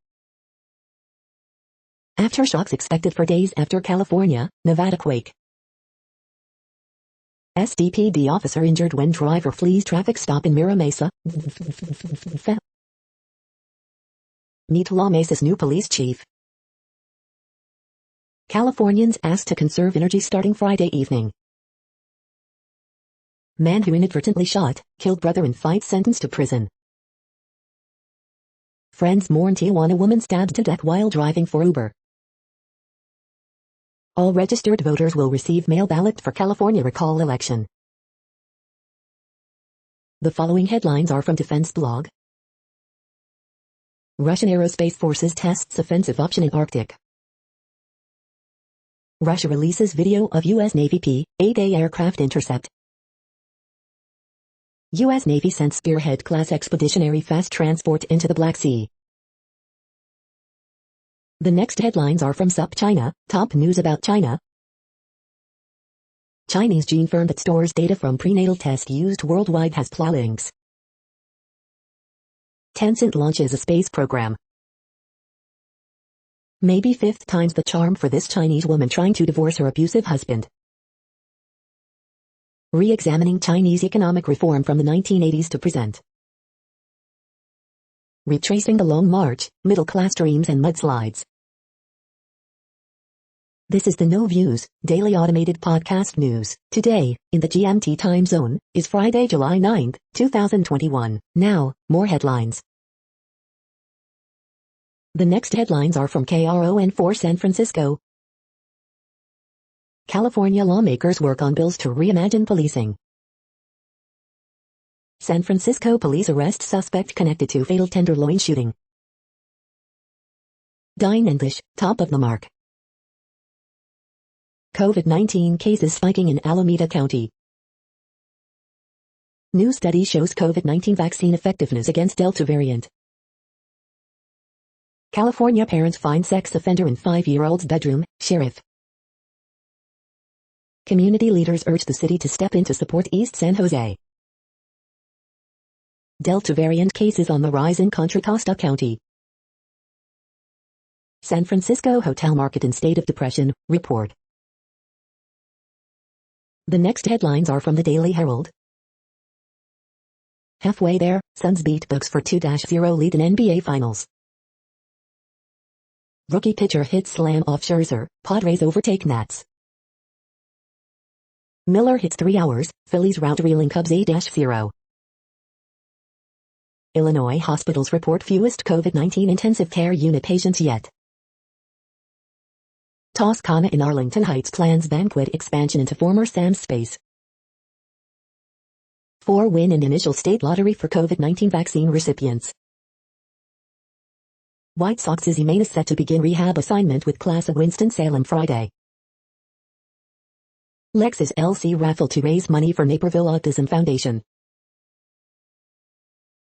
Aftershocks expected for days after California, Nevada quake. SDPD officer injured when driver flees traffic stop in Mira Mesa. Meet La Mesa's new police chief. Californians asked to conserve energy starting Friday evening. Man who inadvertently shot, killed brother in fight sentenced to prison. Friends mourn Tijuana woman stabbed to death while driving for Uber. All registered voters will receive mail ballot for California recall election. The following headlines are from Defense Blog. Russian Aerospace Forces tests offensive option in Arctic. Russia releases video of U.S. Navy P-8A aircraft intercept. U.S. Navy sends Spearhead-class expeditionary fast transport into the Black Sea. The next headlines are from SUP China, top news about China. Chinese gene firm that stores data from prenatal test used worldwide has plow links. Tencent launches a space program. Maybe fifth time's the charm for this Chinese woman trying to divorce her abusive husband. Re-examining Chinese economic reform from the 1980s to present. Retracing the long march, middle-class dreams and mudslides. This is the No Views, daily automated podcast news. Today, in the GMT time zone, is Friday, July 9, 2021. Now, more headlines. The next headlines are from KRON4 San Francisco. California lawmakers work on bills to reimagine policing. San Francisco police arrest suspect connected to fatal Tenderloin shooting. Dine English, top of the mark. COVID-19 cases spiking in Alameda County. New study shows COVID-19 vaccine effectiveness against Delta variant. California parents find sex offender in 5-year-old's bedroom, sheriff. Community leaders urge the city to step in to support East San Jose. Delta variant cases on the rise in Contra Costa County. San Francisco hotel market in state of depression, report. The next headlines are from the Daily Herald. Halfway there, Suns beat Bucks for 2-0 lead in NBA Finals. Rookie pitcher hits slam off Scherzer, Padres overtake Nats. Miller hits 3 hours, Phillies rout reeling Cubs 8-0. Illinois hospitals report fewest COVID-19 intensive care unit patients yet. Toscana in Arlington Heights plans banquet expansion into former Sam's space. 4 win in initial state lottery for COVID-19 vaccine recipients. White Sox's Emain is set to begin rehab assignment with class of Winston-Salem Friday. Lexus LC raffle to raise money for Naperville Autism Foundation.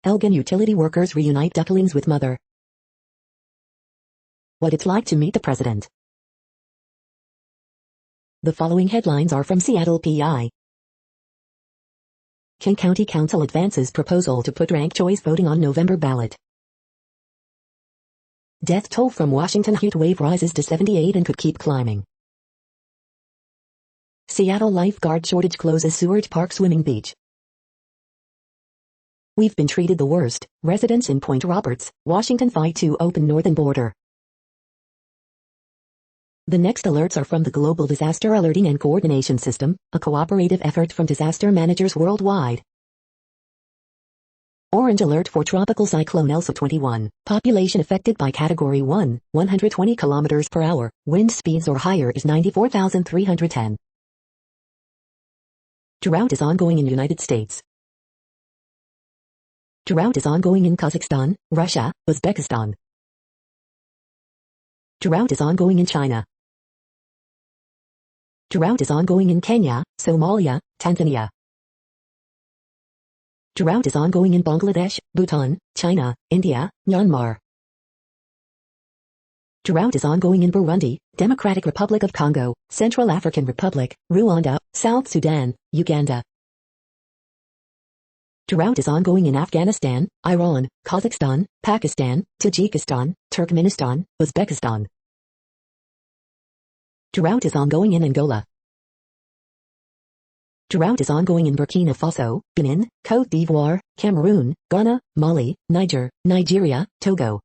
Elgin utility workers reunite ducklings with mother. What it's like to meet the president. The following headlines are from Seattle PI. King County Council advances proposal to put ranked choice voting on November ballot. Death toll from Washington heat wave rises to 78 and could keep climbing. Seattle lifeguard shortage closes Seward Park swimming beach. We've been treated the worst, residents in Point Roberts, Washington fight to open northern border. The next alerts are from the Global Disaster Alerting and Coordination System, a cooperative effort from disaster managers worldwide. Orange alert for tropical cyclone Elsa 21. Population affected by category 1, 120 kilometers per hour. Wind speeds or higher is 94,310. Drought is ongoing in United States. Drought is ongoing in Kazakhstan, Russia, Uzbekistan. Drought is ongoing in China. Drought is ongoing in Kenya, Somalia, Tanzania. Drought is ongoing in Bangladesh, Bhutan, China, India, Myanmar. Drought is ongoing in Burundi, Democratic Republic of Congo, Central African Republic, Rwanda, South Sudan, Uganda. Drought is ongoing in Afghanistan, Iran, Kazakhstan, Pakistan, Tajikistan, Turkmenistan, Uzbekistan. Drought is ongoing in Angola. Drought is ongoing in Burkina Faso, Benin, Côte d'Ivoire, Cameroon, Ghana, Mali, Niger, Nigeria, Togo.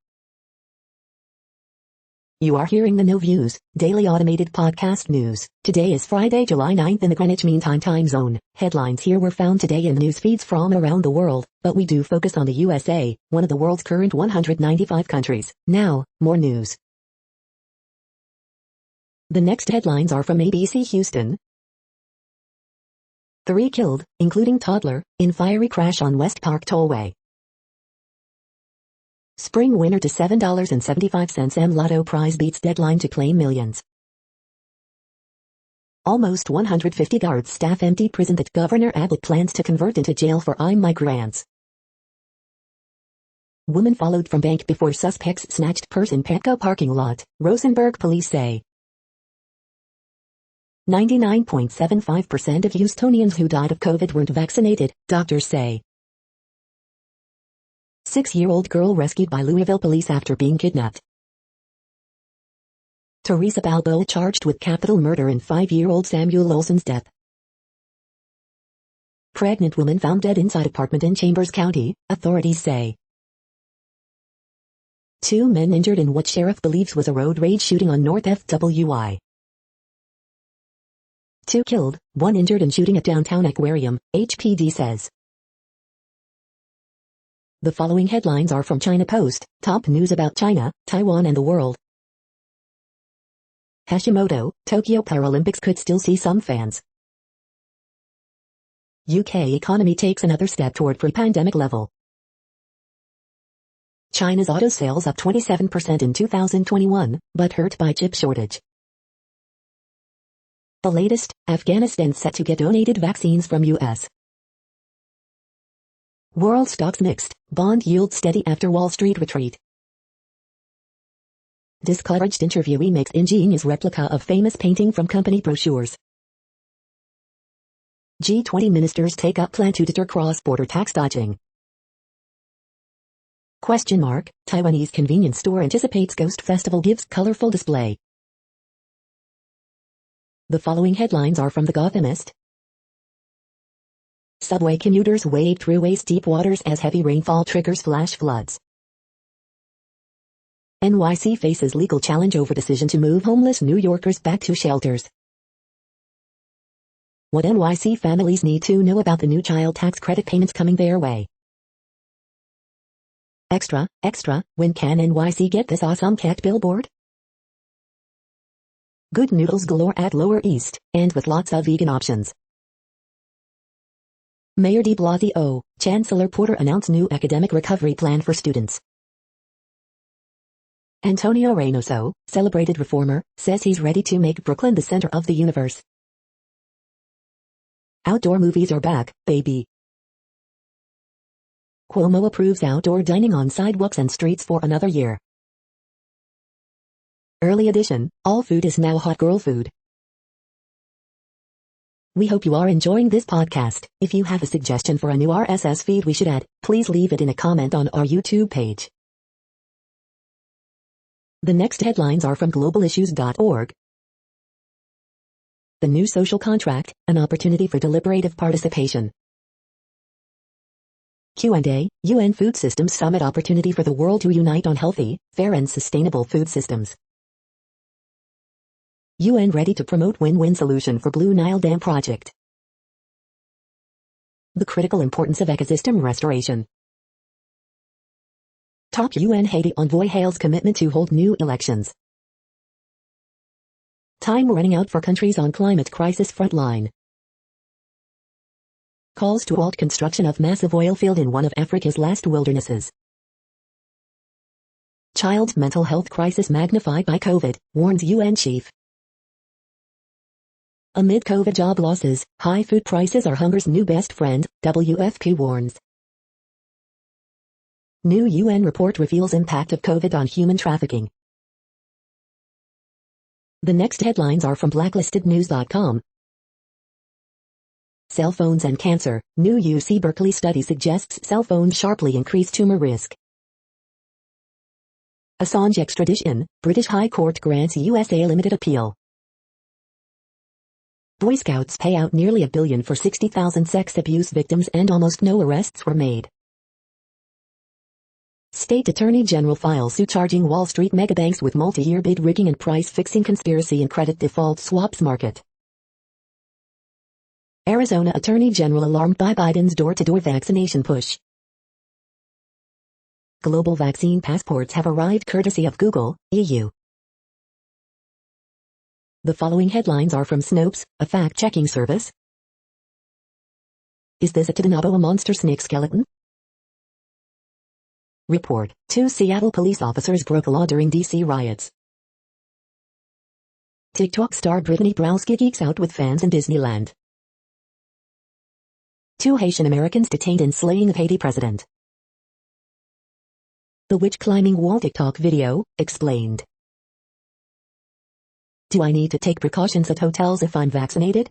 You are hearing the No Views, daily automated podcast news. Today is Friday, July 9th in the Greenwich Mean Time zone. Headlines here were found today in news feeds from around the world, but we do focus on the USA, one of the world's current 195 countries. Now, more news. The next headlines are from ABC Houston. 3 killed, including toddler, in fiery crash on West Park Tollway. Spring winner to $7.75 M Lotto prize beats deadline to claim millions. Almost 150 guards staff empty prison that Governor Abbott plans to convert into jail for migrants. Woman followed from bank before suspects snatched purse in Petco parking lot, Rosenberg police say. 99.75% of Houstonians who died of COVID weren't vaccinated, doctors say. 6-year-old girl rescued by Louisville police after being kidnapped. Teresa Balboa charged with capital murder in 5-year-old Samuel Olson's death. Pregnant woman found dead inside apartment in Chambers County, authorities say. 2 men injured in what sheriff believes was a road rage shooting on North FWI. 2 killed, 1 injured in shooting at downtown aquarium, HPD says. The following headlines are from China Post, top news about China, Taiwan and the world. Hashimoto, Tokyo Paralympics could still see some fans. UK economy takes another step toward pre-pandemic level. China's auto sales up 27% in 2021, but hurt by chip shortage. The latest, Afghanistan set to get donated vaccines from US. World stocks mixed, bond yield steady after Wall Street retreat. Discouraged interviewee makes ingenious replica of famous painting from company brochures. G20 ministers take up plan to deter cross-border tax dodging. Taiwanese convenience store anticipates Ghost Festival gives colorful display. The following headlines are from The Gothamist. Subway commuters wade through waist-deep waters as heavy rainfall triggers flash floods. NYC faces legal challenge over decision to move homeless New Yorkers back to shelters. What NYC families need to know about the new child tax credit payments coming their way. Extra, when can NYC get this awesome cat billboard? Good noodles galore at Lower East, and with lots of vegan options. Mayor de Blasio, Chancellor Porter announce new academic recovery plan for students. Antonio Reynoso, celebrated reformer, says he's ready to make Brooklyn the center of the universe. Outdoor movies are back, baby. Cuomo approves outdoor dining on sidewalks and streets for another year. Early edition, all food is now hot girl food. We hope you are enjoying this podcast. If you have a suggestion for a new RSS feed we should add, please leave it in a comment on our YouTube page. The next headlines are from globalissues.org. The new social contract, an opportunity for deliberative participation. Q&A, UN Food Systems Summit opportunity for the world to unite on healthy, fair and sustainable food systems. UN ready to promote win-win solution for Blue Nile Dam project. The critical importance of ecosystem restoration. Top UN Haiti envoy hails commitment to hold new elections. Time running out for countries on climate crisis frontline. Calls to halt construction of massive oil field in one of Africa's last wildernesses. Child mental health crisis magnified by COVID, warns UN chief. Amid COVID job losses, high food prices are hunger's new best friend, WFP warns. New UN report reveals impact of COVID on human trafficking. The next headlines are from blacklistednews.com. Cell phones and cancer. New UC Berkeley study suggests cell phones sharply increase tumor risk. Assange extradition. British High Court grants USA limited appeal. Boy Scouts pay out nearly $1 billion for 60,000 sex abuse victims and almost no arrests were made. State Attorney General files suit charging Wall Street megabanks with multi-year bid rigging and price-fixing conspiracy in credit default swaps market. Arizona Attorney General alarmed by Biden's door-to-door vaccination push. Global vaccine passports have arrived courtesy of Google, EU. The following headlines are from Snopes, a fact-checking service. Is this a Titanoboa monster snake skeleton? Report: 2 Seattle police officers broke a law during D.C. riots. TikTok star Brittany Browski geeks out with fans in Disneyland. 2 Haitian Americans detained in slaying of Haiti president. The witch climbing wall TikTok video, explained. Do I need to take precautions at hotels if I'm vaccinated?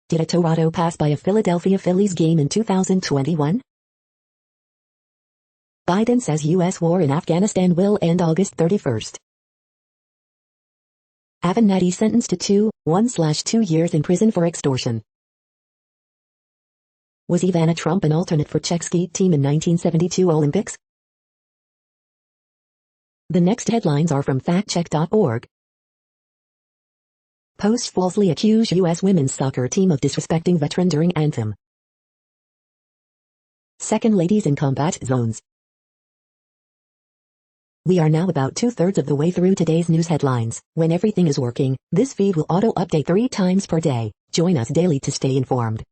Did a Toronto pass by a Philadelphia Phillies game in 2021? Biden says U.S. war in Afghanistan will end August 31st. Avenatti sentenced to 1/2 years in prison for extortion. Was Ivana Trump an alternate for Czech ski team in 1972 Olympics? The next headlines are from factcheck.org. Post falsely accuse U.S. women's soccer team of disrespecting veteran during anthem. Second ladies in combat zones. We are now about 2/3 of the way through today's news headlines. When everything is working, this feed will auto-update 3 times per day. Join us daily to stay informed.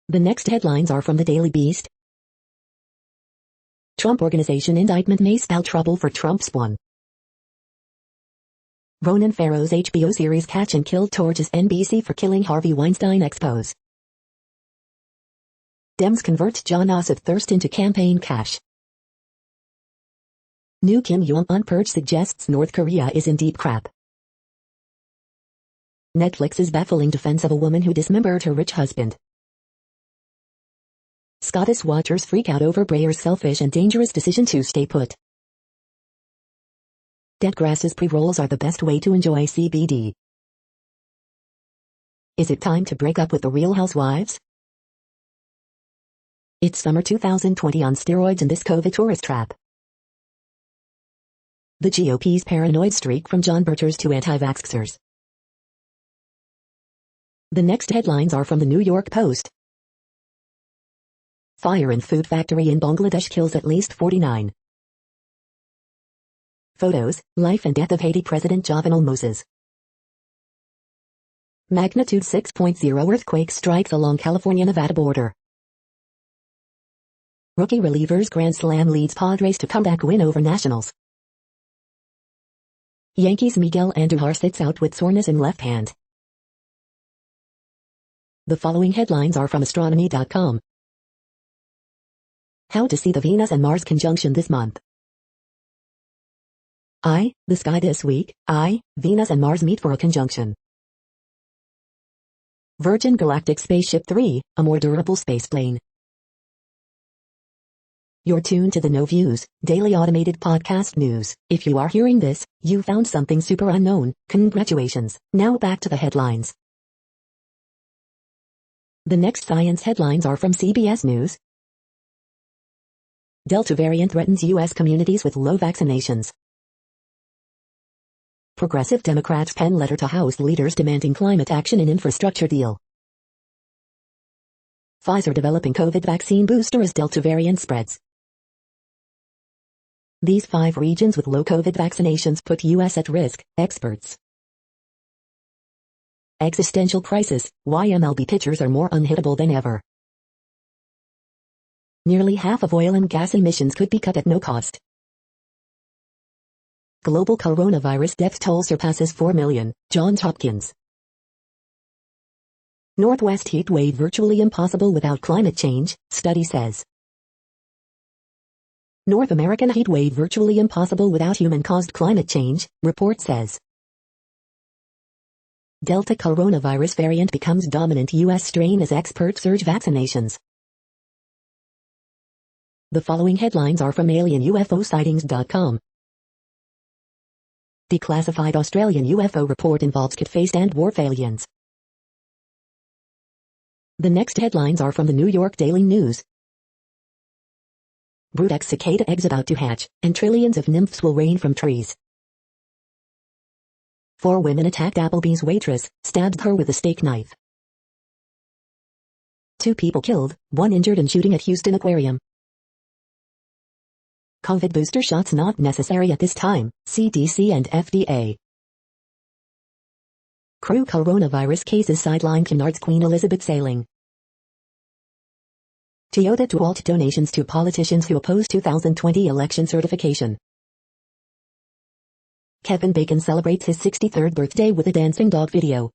The next headlines are from the Daily Beast. Trump Organization indictment may spell trouble for Trump's one. Ronan Farrow's HBO series Catch and Kill torches NBC for killing Harvey Weinstein expose. Dems convert John Ossoff thirst into campaign cash. New Kim Jong-un purge suggests North Korea is in deep crap. Netflix's baffling defense of a woman who dismembered her rich husband. Scottish watchers freak out over Breyer's selfish and dangerous decision to stay put. Dead grasses pre-rolls are the best way to enjoy CBD. Is it time to break up with the Real Housewives? It's summer 2020 on steroids and this COVID tourist trap. The GOP's paranoid streak from John Birchers to anti-vaxxers. The next headlines are from the New York Post. Fire in food factory in Bangladesh kills at least 49. Photos, life and death of Haiti President Jovenel Moïse. Magnitude 6.0 earthquake strikes along California-Nevada border. Rookie relievers Grand Slam leads Padres to comeback win over Nationals. Yankees Miguel Andujar sits out with soreness in left hand. The following headlines are from astronomy.com. How to see the Venus and Mars conjunction this month. The sky this week. Venus and Mars meet for a conjunction. Virgin Galactic Spaceship 3, a more durable spaceplane. You're tuned to the No Views, daily automated podcast news. If you are hearing this, you found something super unknown. Congratulations. Now back to the headlines. The next science headlines are from CBS News. Delta variant threatens U.S. communities with low vaccinations. Progressive Democrats pen letter to House leaders demanding climate action and infrastructure deal. Pfizer developing COVID vaccine booster as Delta variant spreads. These 5 regions with low COVID vaccinations put U.S. at risk, experts. Existential crisis, why MLB pitchers are more unhittable than ever. Nearly half of oil and gas emissions could be cut at no cost. Global coronavirus death toll surpasses 4 million, Johns Hopkins. Northwest heat wave virtually impossible without climate change, study says. North American heat wave virtually impossible without human-caused climate change, report says. Delta coronavirus variant becomes dominant U.S. strain as experts urge vaccinations. The following headlines are from alienUFOsightings.com. Declassified Australian UFO report involves kit-faced and dwarf aliens. The next headlines are from the New York Daily News. Brood cicada eggs about to hatch, and trillions of nymphs will rain from trees. 4 women attacked Applebee's waitress, stabbed her with a steak knife. 2 people killed, 1 injured in shooting at Houston Aquarium. COVID booster shots not necessary at this time, CDC and FDA. Crew coronavirus cases sideline Cunard's Queen Elizabeth sailing. Toyota to halt donations to politicians who oppose 2020 election certification. Kevin Bacon celebrates his 63rd birthday with a dancing dog video.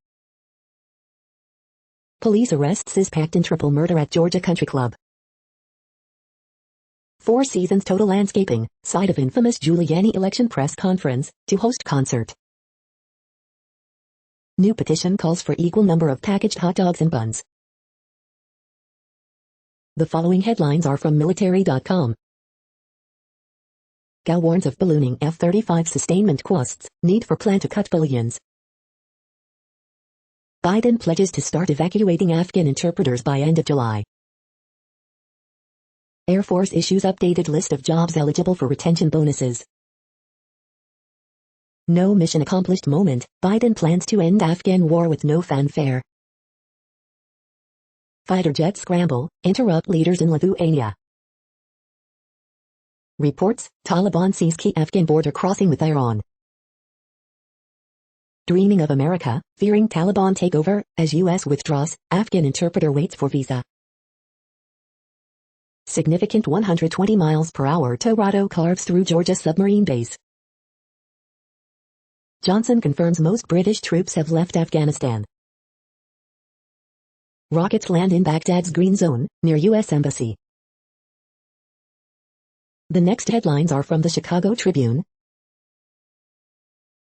Police arrests suspect in triple murder at Georgia Country Club. 4 seasons total landscaping, site of infamous Giuliani election press conference, to host concert. New petition calls for equal number of packaged hot dogs and buns. The following headlines are from military.com. GAO warns of ballooning F-35 sustainment costs, need for plan to cut billions. Biden pledges to start evacuating Afghan interpreters by end of July. Air Force issues updated list of jobs eligible for retention bonuses. No mission accomplished moment, Biden plans to end Afghan war with no fanfare. Fighter jets scramble, interrupt leaders in Lithuania. Reports, Taliban seize key Afghan border crossing with Iran. Dreaming of America, fearing Taliban takeover, as U.S. withdraws, Afghan interpreter waits for visa. Significant 120 miles per hour Tornado carves through Georgia submarine base. Johnson confirms most British troops have left Afghanistan. Rockets land in Baghdad's green zone, near U.S. Embassy. The next headlines are from the Chicago Tribune.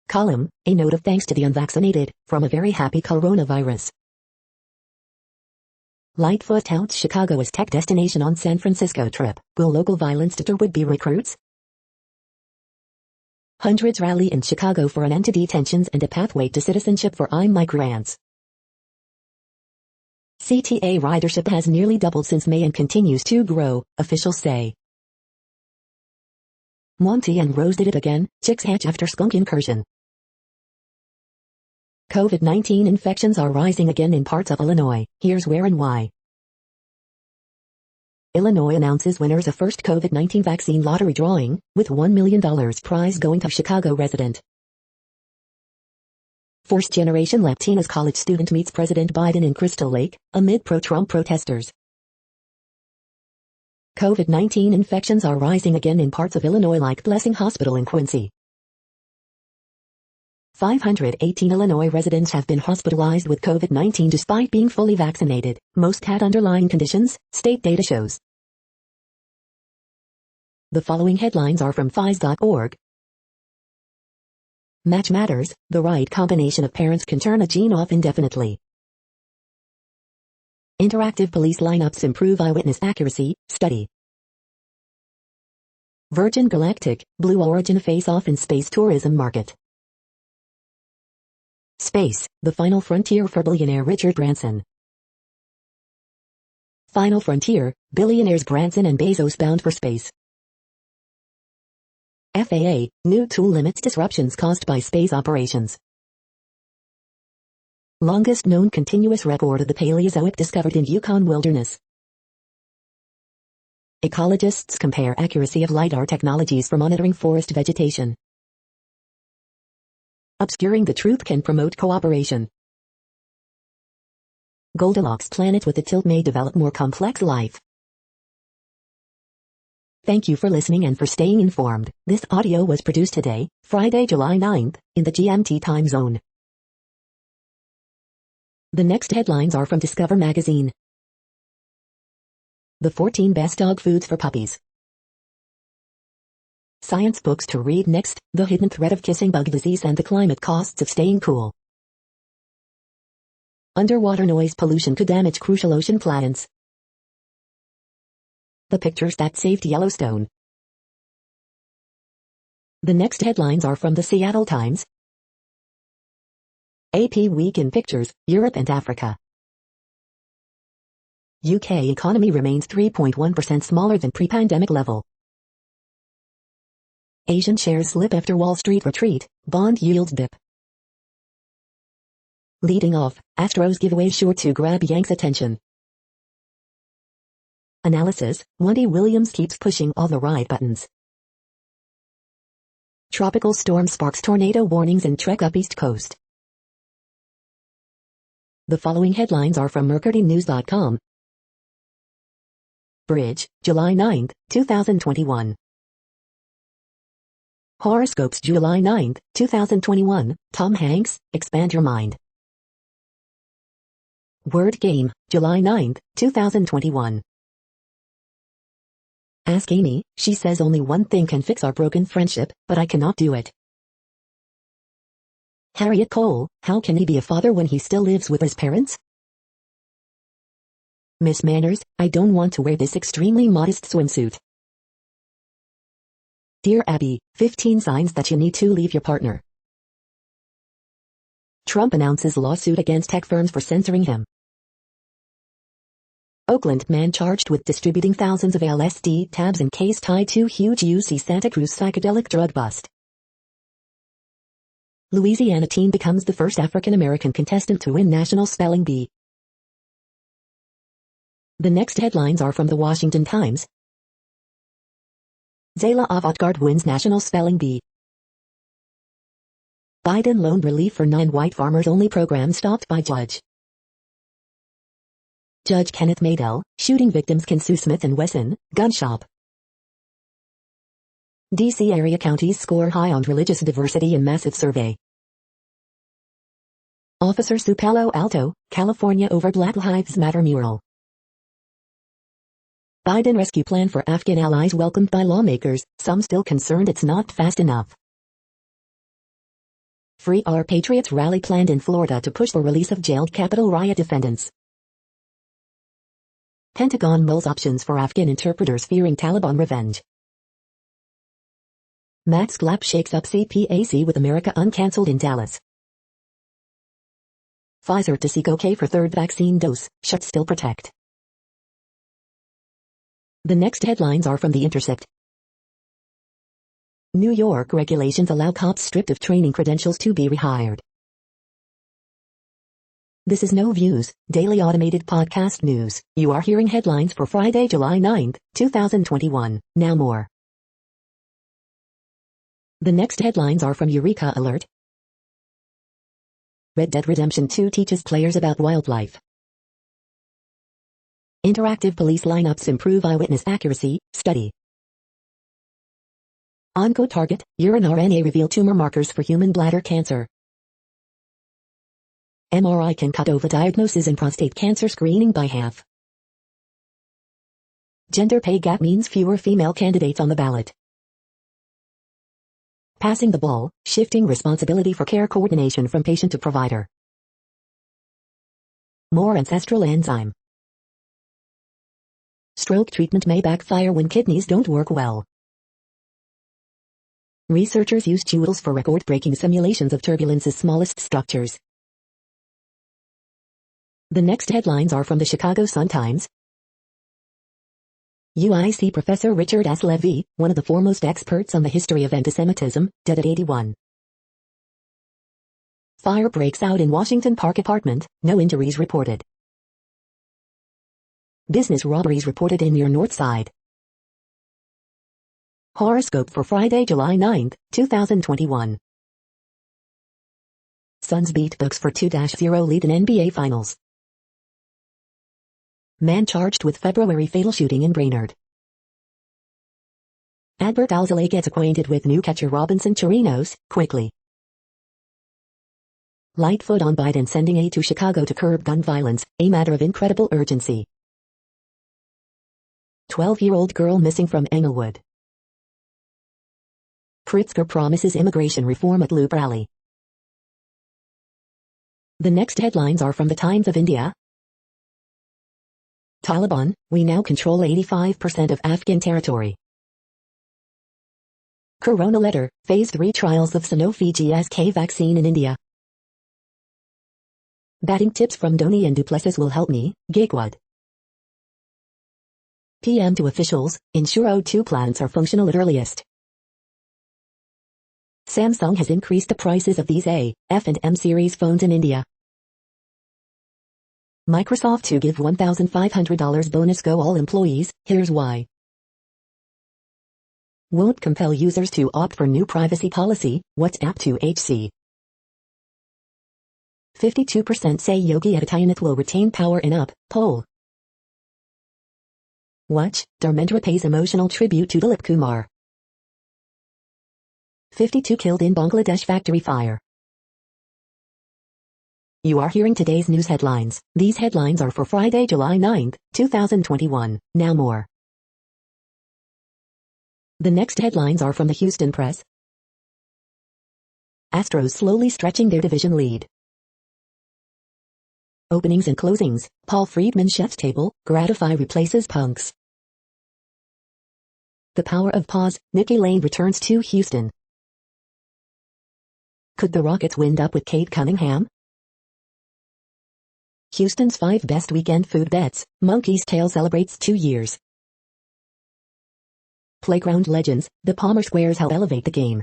Column, a note of thanks to the unvaccinated, from a very happy coronavirus. Lightfoot touts Chicago as tech destination on San Francisco trip. Will local violence deter would-be recruits? Hundreds rally in Chicago for an end to detentions and a pathway to citizenship for migrants. CTA ridership has nearly doubled since May and continues to grow, officials say. Monty and Rose did it again, chicks hatch after skunk incursion. COVID-19 infections are rising again in parts of Illinois, here's where and why. Illinois announces winners of first COVID-19 vaccine lottery drawing, with $1 million prize going to Chicago resident. First-generation Latinas college student meets President Biden in Crystal Lake, amid pro-Trump protesters. COVID-19 infections are rising again in parts of Illinois like Blessing Hospital in Quincy. 518 Illinois residents have been hospitalized with COVID-19 despite being fully vaccinated. Most had underlying conditions, state data shows. The following headlines are from phys.org. Match matters, the right combination of parents can turn a gene off indefinitely. Interactive police lineups improve eyewitness accuracy, study. Virgin Galactic, Blue Origin face-off in space tourism market. Space, the final frontier for billionaire Richard Branson. Final frontier, billionaires Branson and Bezos bound for space. FAA, new tool limits disruptions caused by space operations. Longest known continuous record of the Paleozoic discovered in Yukon wilderness. Ecologists compare accuracy of LiDAR technologies for monitoring forest vegetation. Obscuring the truth can promote cooperation. Goldilocks planet with a tilt may develop more complex life. Thank you for listening and for staying informed. This audio was produced today, Friday, July 9th, in the GMT time zone. The next headlines are from Discover magazine. The 14 best dog foods for puppies. Science books to read next, the hidden threat of kissing bug disease and the climate costs of staying cool. Underwater noise pollution could damage crucial ocean plants. The pictures that saved Yellowstone. The next headlines are from the Seattle Times. AP Week in Pictures, Europe and Africa. UK economy remains 3.1% smaller than pre-pandemic level. Asian shares slip after Wall Street retreat, bond yields dip. Leading off, Astros giveaway sure to grab Yanks' attention. Analysis, Wendy Williams keeps pushing all the right buttons. Tropical storm sparks tornado warnings in trek up East Coast. The following headlines are from mercurynews.com. Bridge, July 9, 2021. Horoscopes July 9, 2021, Tom Hanks, Expand Your Mind. Word Game, July 9, 2021. Ask Amy, she says only one thing can fix our broken friendship, but I cannot do it. Harriet Cole, how can he be a father when he still lives with his parents? Miss Manners, I don't want to wear this extremely modest swimsuit. Dear Abby, 15 signs that you need to leave your partner. Trump announces lawsuit against tech firms for censoring him. Oakland man charged with distributing thousands of LSD tabs in case tied to huge UC Santa Cruz psychedelic drug bust. Louisiana teen becomes the first African-American contestant to win National Spelling Bee. The next headlines are from the Washington Times. Zayla Avant-Garde wins National Spelling Bee. Biden loan relief for 9 white farmers-only program stopped by judge. Judge Kenneth Maydell, shooting victims can sue Smith & Wesson, gun shop. D.C. area counties score high on religious diversity in massive survey. Officer sue Palo Alto, California over Black Lives Matter mural. Biden rescue plan for Afghan allies welcomed by lawmakers, some still concerned it's not fast enough. Free Our Patriots rally planned in Florida to push for release of jailed Capitol riot defendants. Pentagon mulls options for Afghan interpreters fearing Taliban revenge. Matt Schlapp shakes up CPAC with America uncancelled in Dallas. Pfizer to seek OK for third vaccine dose, should still protect. The next headlines are from The Intercept. New York regulations allow cops stripped of training credentials to be rehired. This is No Views, daily automated podcast news. You are hearing headlines for Friday, July 9, 2021. Now more. The next headlines are from Eureka Alert. Red Dead Redemption 2 teaches players about wildlife. Interactive police lineups improve eyewitness accuracy, study. OncoTarget, urine RNA reveal tumor markers for human bladder cancer. MRI can cut overdiagnosis in prostate cancer screening by half. Gender pay gap means fewer female candidates on the ballot. Passing the ball, shifting responsibility for care coordination from patient to provider. More ancestral enzyme. Stroke treatment may backfire when kidneys don't work well. Researchers use joules for record-breaking simulations of turbulence's smallest structures. The next headlines are from the Chicago Sun-Times. UIC Professor Richard S. Levy, one of the foremost experts on the history of antisemitism, dead at 81. Fire breaks out in Washington Park apartment, no injuries reported. Business robberies reported in near North Side. Horoscope for Friday, July 9, 2021. Suns beat Bucks for 2-0 lead in NBA Finals. Man charged with February fatal shooting in Brainerd. Adbert Alzolay gets acquainted with new catcher Robinson Chirinos, quickly. Lightfoot on Biden sending aid to Chicago to curb gun violence, a matter of incredible urgency. 12-year-old girl missing from Englewood. Pritzker promises immigration reform at Loop rally. The next headlines are from the Times of India. Taliban, we now control 85% of Afghan territory. Corona letter, Phase 3 trials of Sanofi GSK vaccine in India. Batting tips from Dhoni and Duplessis will help me, Gaikwad. PM to officials, ensure O2 plants are functional at earliest. Samsung has increased the prices of these A, F and M series phones in India. Microsoft to give $1,500 bonus go all employees, here's why. Won't compel users to opt for new privacy policy, WhatsApp to HC. 52% say Yogi Adityanath will retain power in UP poll. Watch, Dharmendra pays emotional tribute to Dilip Kumar. 52 killed in Bangladesh factory fire. You are hearing today's news headlines. These headlines are for Friday, July 9, 2021. Now more. The next headlines are from the Houston Press. Astros slowly stretching their division lead. Openings and closings, Paul Friedman chef's table, Gratify replaces Punks. The power of pause, Nikki Lane returns to Houston. Could the Rockets wind up with Cade Cunningham? Houston's 5 best weekend food bets, Monkey's Tail celebrates 2 years. Playground legends, the Palmer Squares help elevate the game.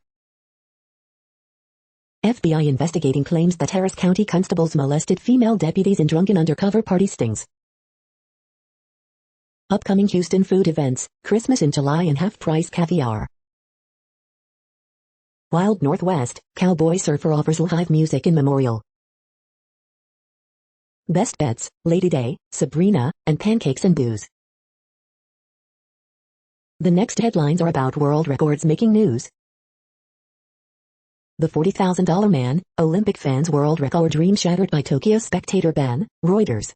FBI investigating claims that Harris County constables molested female deputies in drunken undercover party stings. Upcoming Houston food events, Christmas in July and half-price caviar. Wild Northwest, Cowboy Surfer offers live music in memorial. Best bets, Lady Day, Sabrina, and Pancakes and Booze. The next headlines are about world records making news. The $40,000 man, Olympic fans' world record dream shattered by Tokyo spectator ban, Reuters.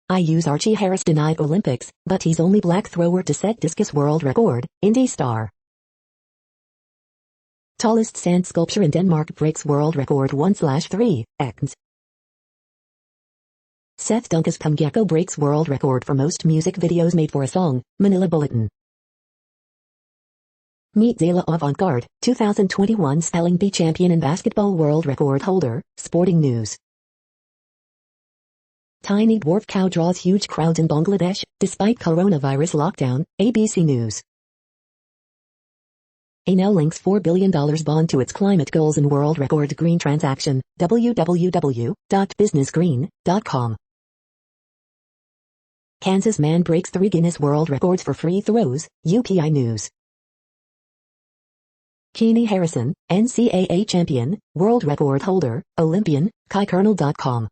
IU's Archie Harris denied Olympics, but he's only black thrower to set discus world record, Indy Star. Tallest sand sculpture in Denmark breaks world record 1/3 acts. Seth Dunkas Pumgecko breaks world record for most music videos made for a song, Manila Bulletin. Meet Zayla Avant-Garde, 2021 Spelling Bee champion and basketball world record holder, Sporting News. Tiny dwarf cow draws huge crowds in Bangladesh, despite coronavirus lockdown, ABC News. ANL links $4 billion bond to its climate goals in world record green transaction, www.businessgreen.com. Kansas man breaks 3 Guinness World Records for free throws, UPI News. Keene Harrison, NCAA champion, world record holder, Olympian, KaiKernel.com.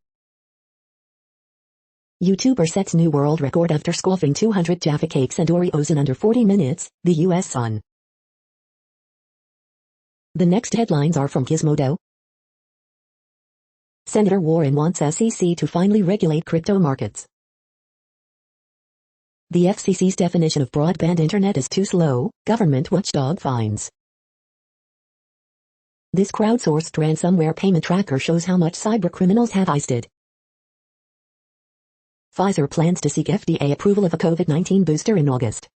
YouTuber sets new world record after scoffing 200 Jaffa cakes and Oreos in under 40 minutes, the U.S. Sun. The next headlines are from Gizmodo. Senator Warren wants SEC to finally regulate crypto markets. The FCC's definition of broadband internet is too slow, government watchdog finds. This crowdsourced ransomware payment tracker shows how much cybercriminals have heisted. Pfizer plans to seek FDA approval of a COVID-19 booster in August.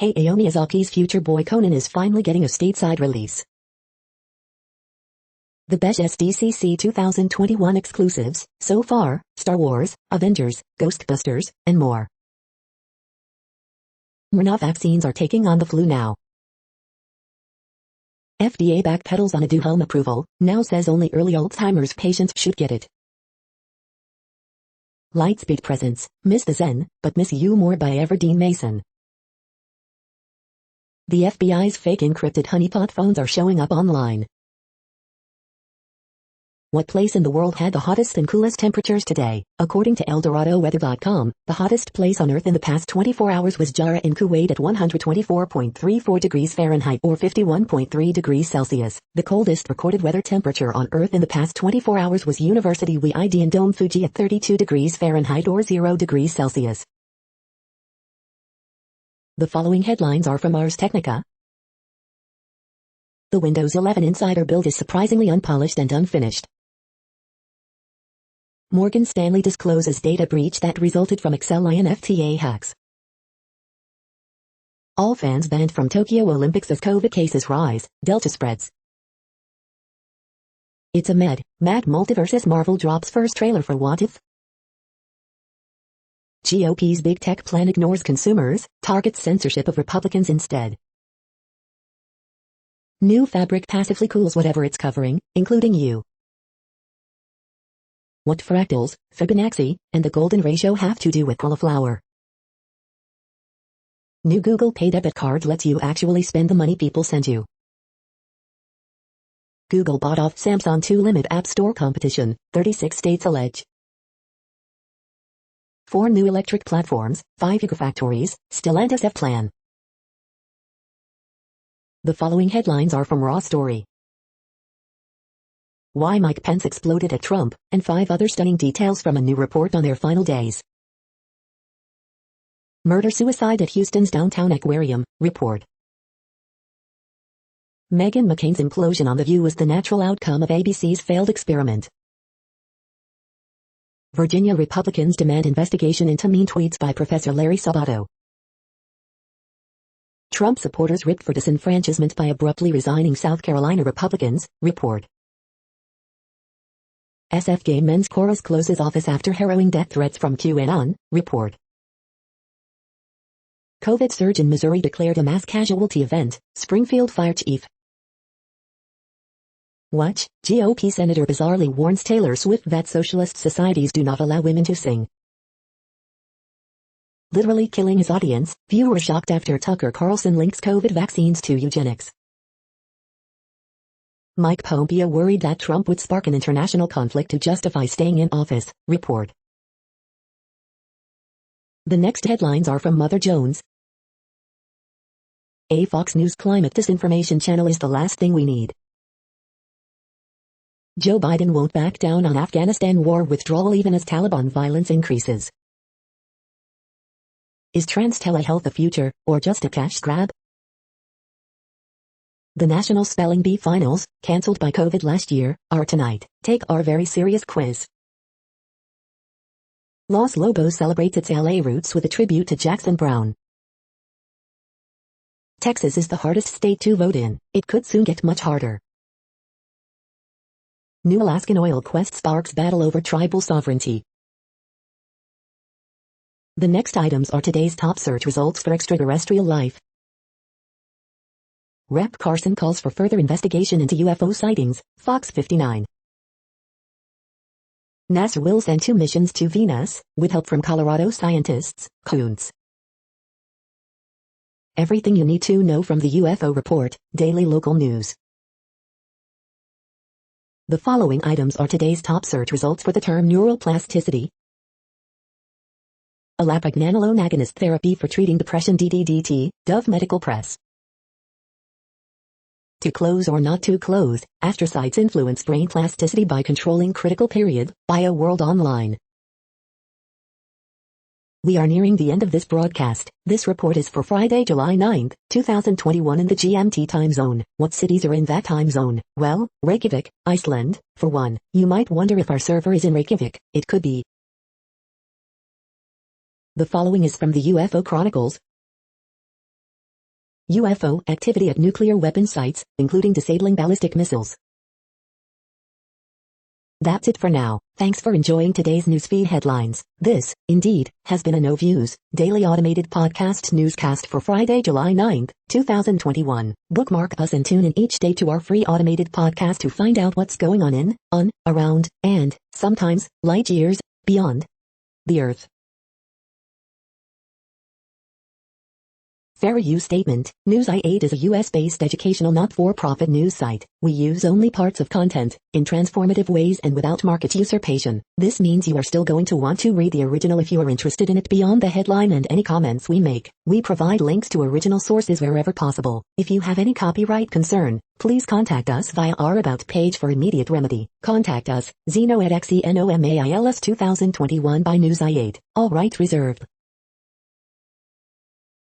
Hayao Miyazaki's future boy Conan is finally getting a stateside release. The best SDCC 2021 exclusives, so far, Star Wars, Avengers, Ghostbusters, and more. MRNA vaccines are taking on the flu now. FDA backpedals on Aduhelm approval, now says only early Alzheimer's patients should get it. Lightspeed presents, Miss the Zen, but Miss You More by Everdeen Mason. The FBI's fake encrypted honeypot phones are showing up online. What place in the world had the hottest and coolest temperatures today? According to ElDoradoWeather.com, the hottest place on Earth in the past 24 hours was Jarrah in Kuwait at 124.34 degrees Fahrenheit or 51.3 degrees Celsius. The coldest recorded weather temperature on Earth in the past 24 hours was University WID in Dome Fuji at 32 degrees Fahrenheit or 0 degrees Celsius. The following headlines are from Ars Technica. The Windows 11 Insider build is surprisingly unpolished and unfinished. Morgan Stanley discloses data breach that resulted from Excel INFTA hacks. All fans banned from Tokyo Olympics as COVID cases rise, Delta spreads. It's a mad multiverse. Marvel drops first trailer for What If. GOP's big tech plan ignores consumers, targets censorship of Republicans instead. New fabric passively cools whatever it's covering, including you. What fractals, Fibonacci, and the golden ratio have to do with cauliflower. New Google Pay debit card lets you actually spend the money people send you. Google bought off Samsung to limit App Store competition, 36 states allege. 4 new electric platforms, 5 gigafactories, Stellantis F plan. The following headlines are from Raw Story. Why Mike Pence exploded at Trump, and 5 other stunning details from a new report on their final days. Murder-suicide at Houston's downtown aquarium, report. Meghan McCain's implosion on The View was the natural outcome of ABC's failed experiment. Virginia Republicans demand investigation into mean tweets by Professor Larry Sabato. Trump supporters ripped for disenfranchisement by abruptly resigning South Carolina Republicans, report. SF Gay Men's Chorus closes office after harrowing death threats from QAnon, report. COVID surge in Missouri declared a mass casualty event, Springfield Fire Chief. Watch, GOP Senator bizarrely warns Taylor Swift that socialist societies do not allow women to sing. Literally killing his audience, viewers shocked after Tucker Carlson links COVID vaccines to eugenics. Mike Pompeo worried that Trump would spark an international conflict to justify staying in office, report. The next headlines are from Mother Jones. A Fox News climate disinformation channel is the last thing we need. Joe Biden won't back down on Afghanistan war withdrawal even as Taliban violence increases. Is trans telehealth the future, or just a cash grab? The National Spelling Bee Finals, cancelled by COVID last year, are tonight. Take our very serious quiz. Los Lobos celebrates its LA roots with a tribute to Jackson Brown. Texas is the hardest state to vote in. It could soon get much harder. New Alaskan oil quest sparks battle over tribal sovereignty. The next items are today's top search results for extraterrestrial life. Rep. Carson calls for further investigation into UFO sightings, Fox 59. NASA will send 2 missions to Venus, with help from Colorado scientists, Coons. Everything you need to know from the UFO Report, daily local news. The following items are today's top search results for the term neuroplasticity. Allopregnanolone agonist therapy for treating depression DDDT, Dove Medical Press. To close or not to close, astrocytes influence brain plasticity by controlling critical period, BioWorld Online. We are nearing the end of this broadcast. This report is for Friday, July 9, 2021 in the GMT time zone. What cities are in that time zone? Well, Reykjavik, Iceland, for one. You might wonder if our server is in Reykjavik. It could be. The following is from the UFO Chronicles. UFO activity at nuclear weapon sites, including disabling ballistic missiles. That's it for now. Thanks for enjoying today's newsfeed headlines. This, indeed, has been a No Views, daily automated podcast newscast for Friday, July 9, 2021. Bookmark us and tune in each day to our free automated podcast to find out what's going on, around, and, sometimes, light years, beyond the Earth. Fair use statement. News.8 is a US-based educational not-for-profit news site. We use only parts of content, in transformative ways and without market usurpation. This means you are still going to want to read the original if you are interested in it beyond the headline and any comments we make. We provide links to original sources wherever possible. If you have any copyright concern, please contact us via our About page for immediate remedy. Contact us, Zeno at XENOMAILS 2021 by News.8. All rights reserved.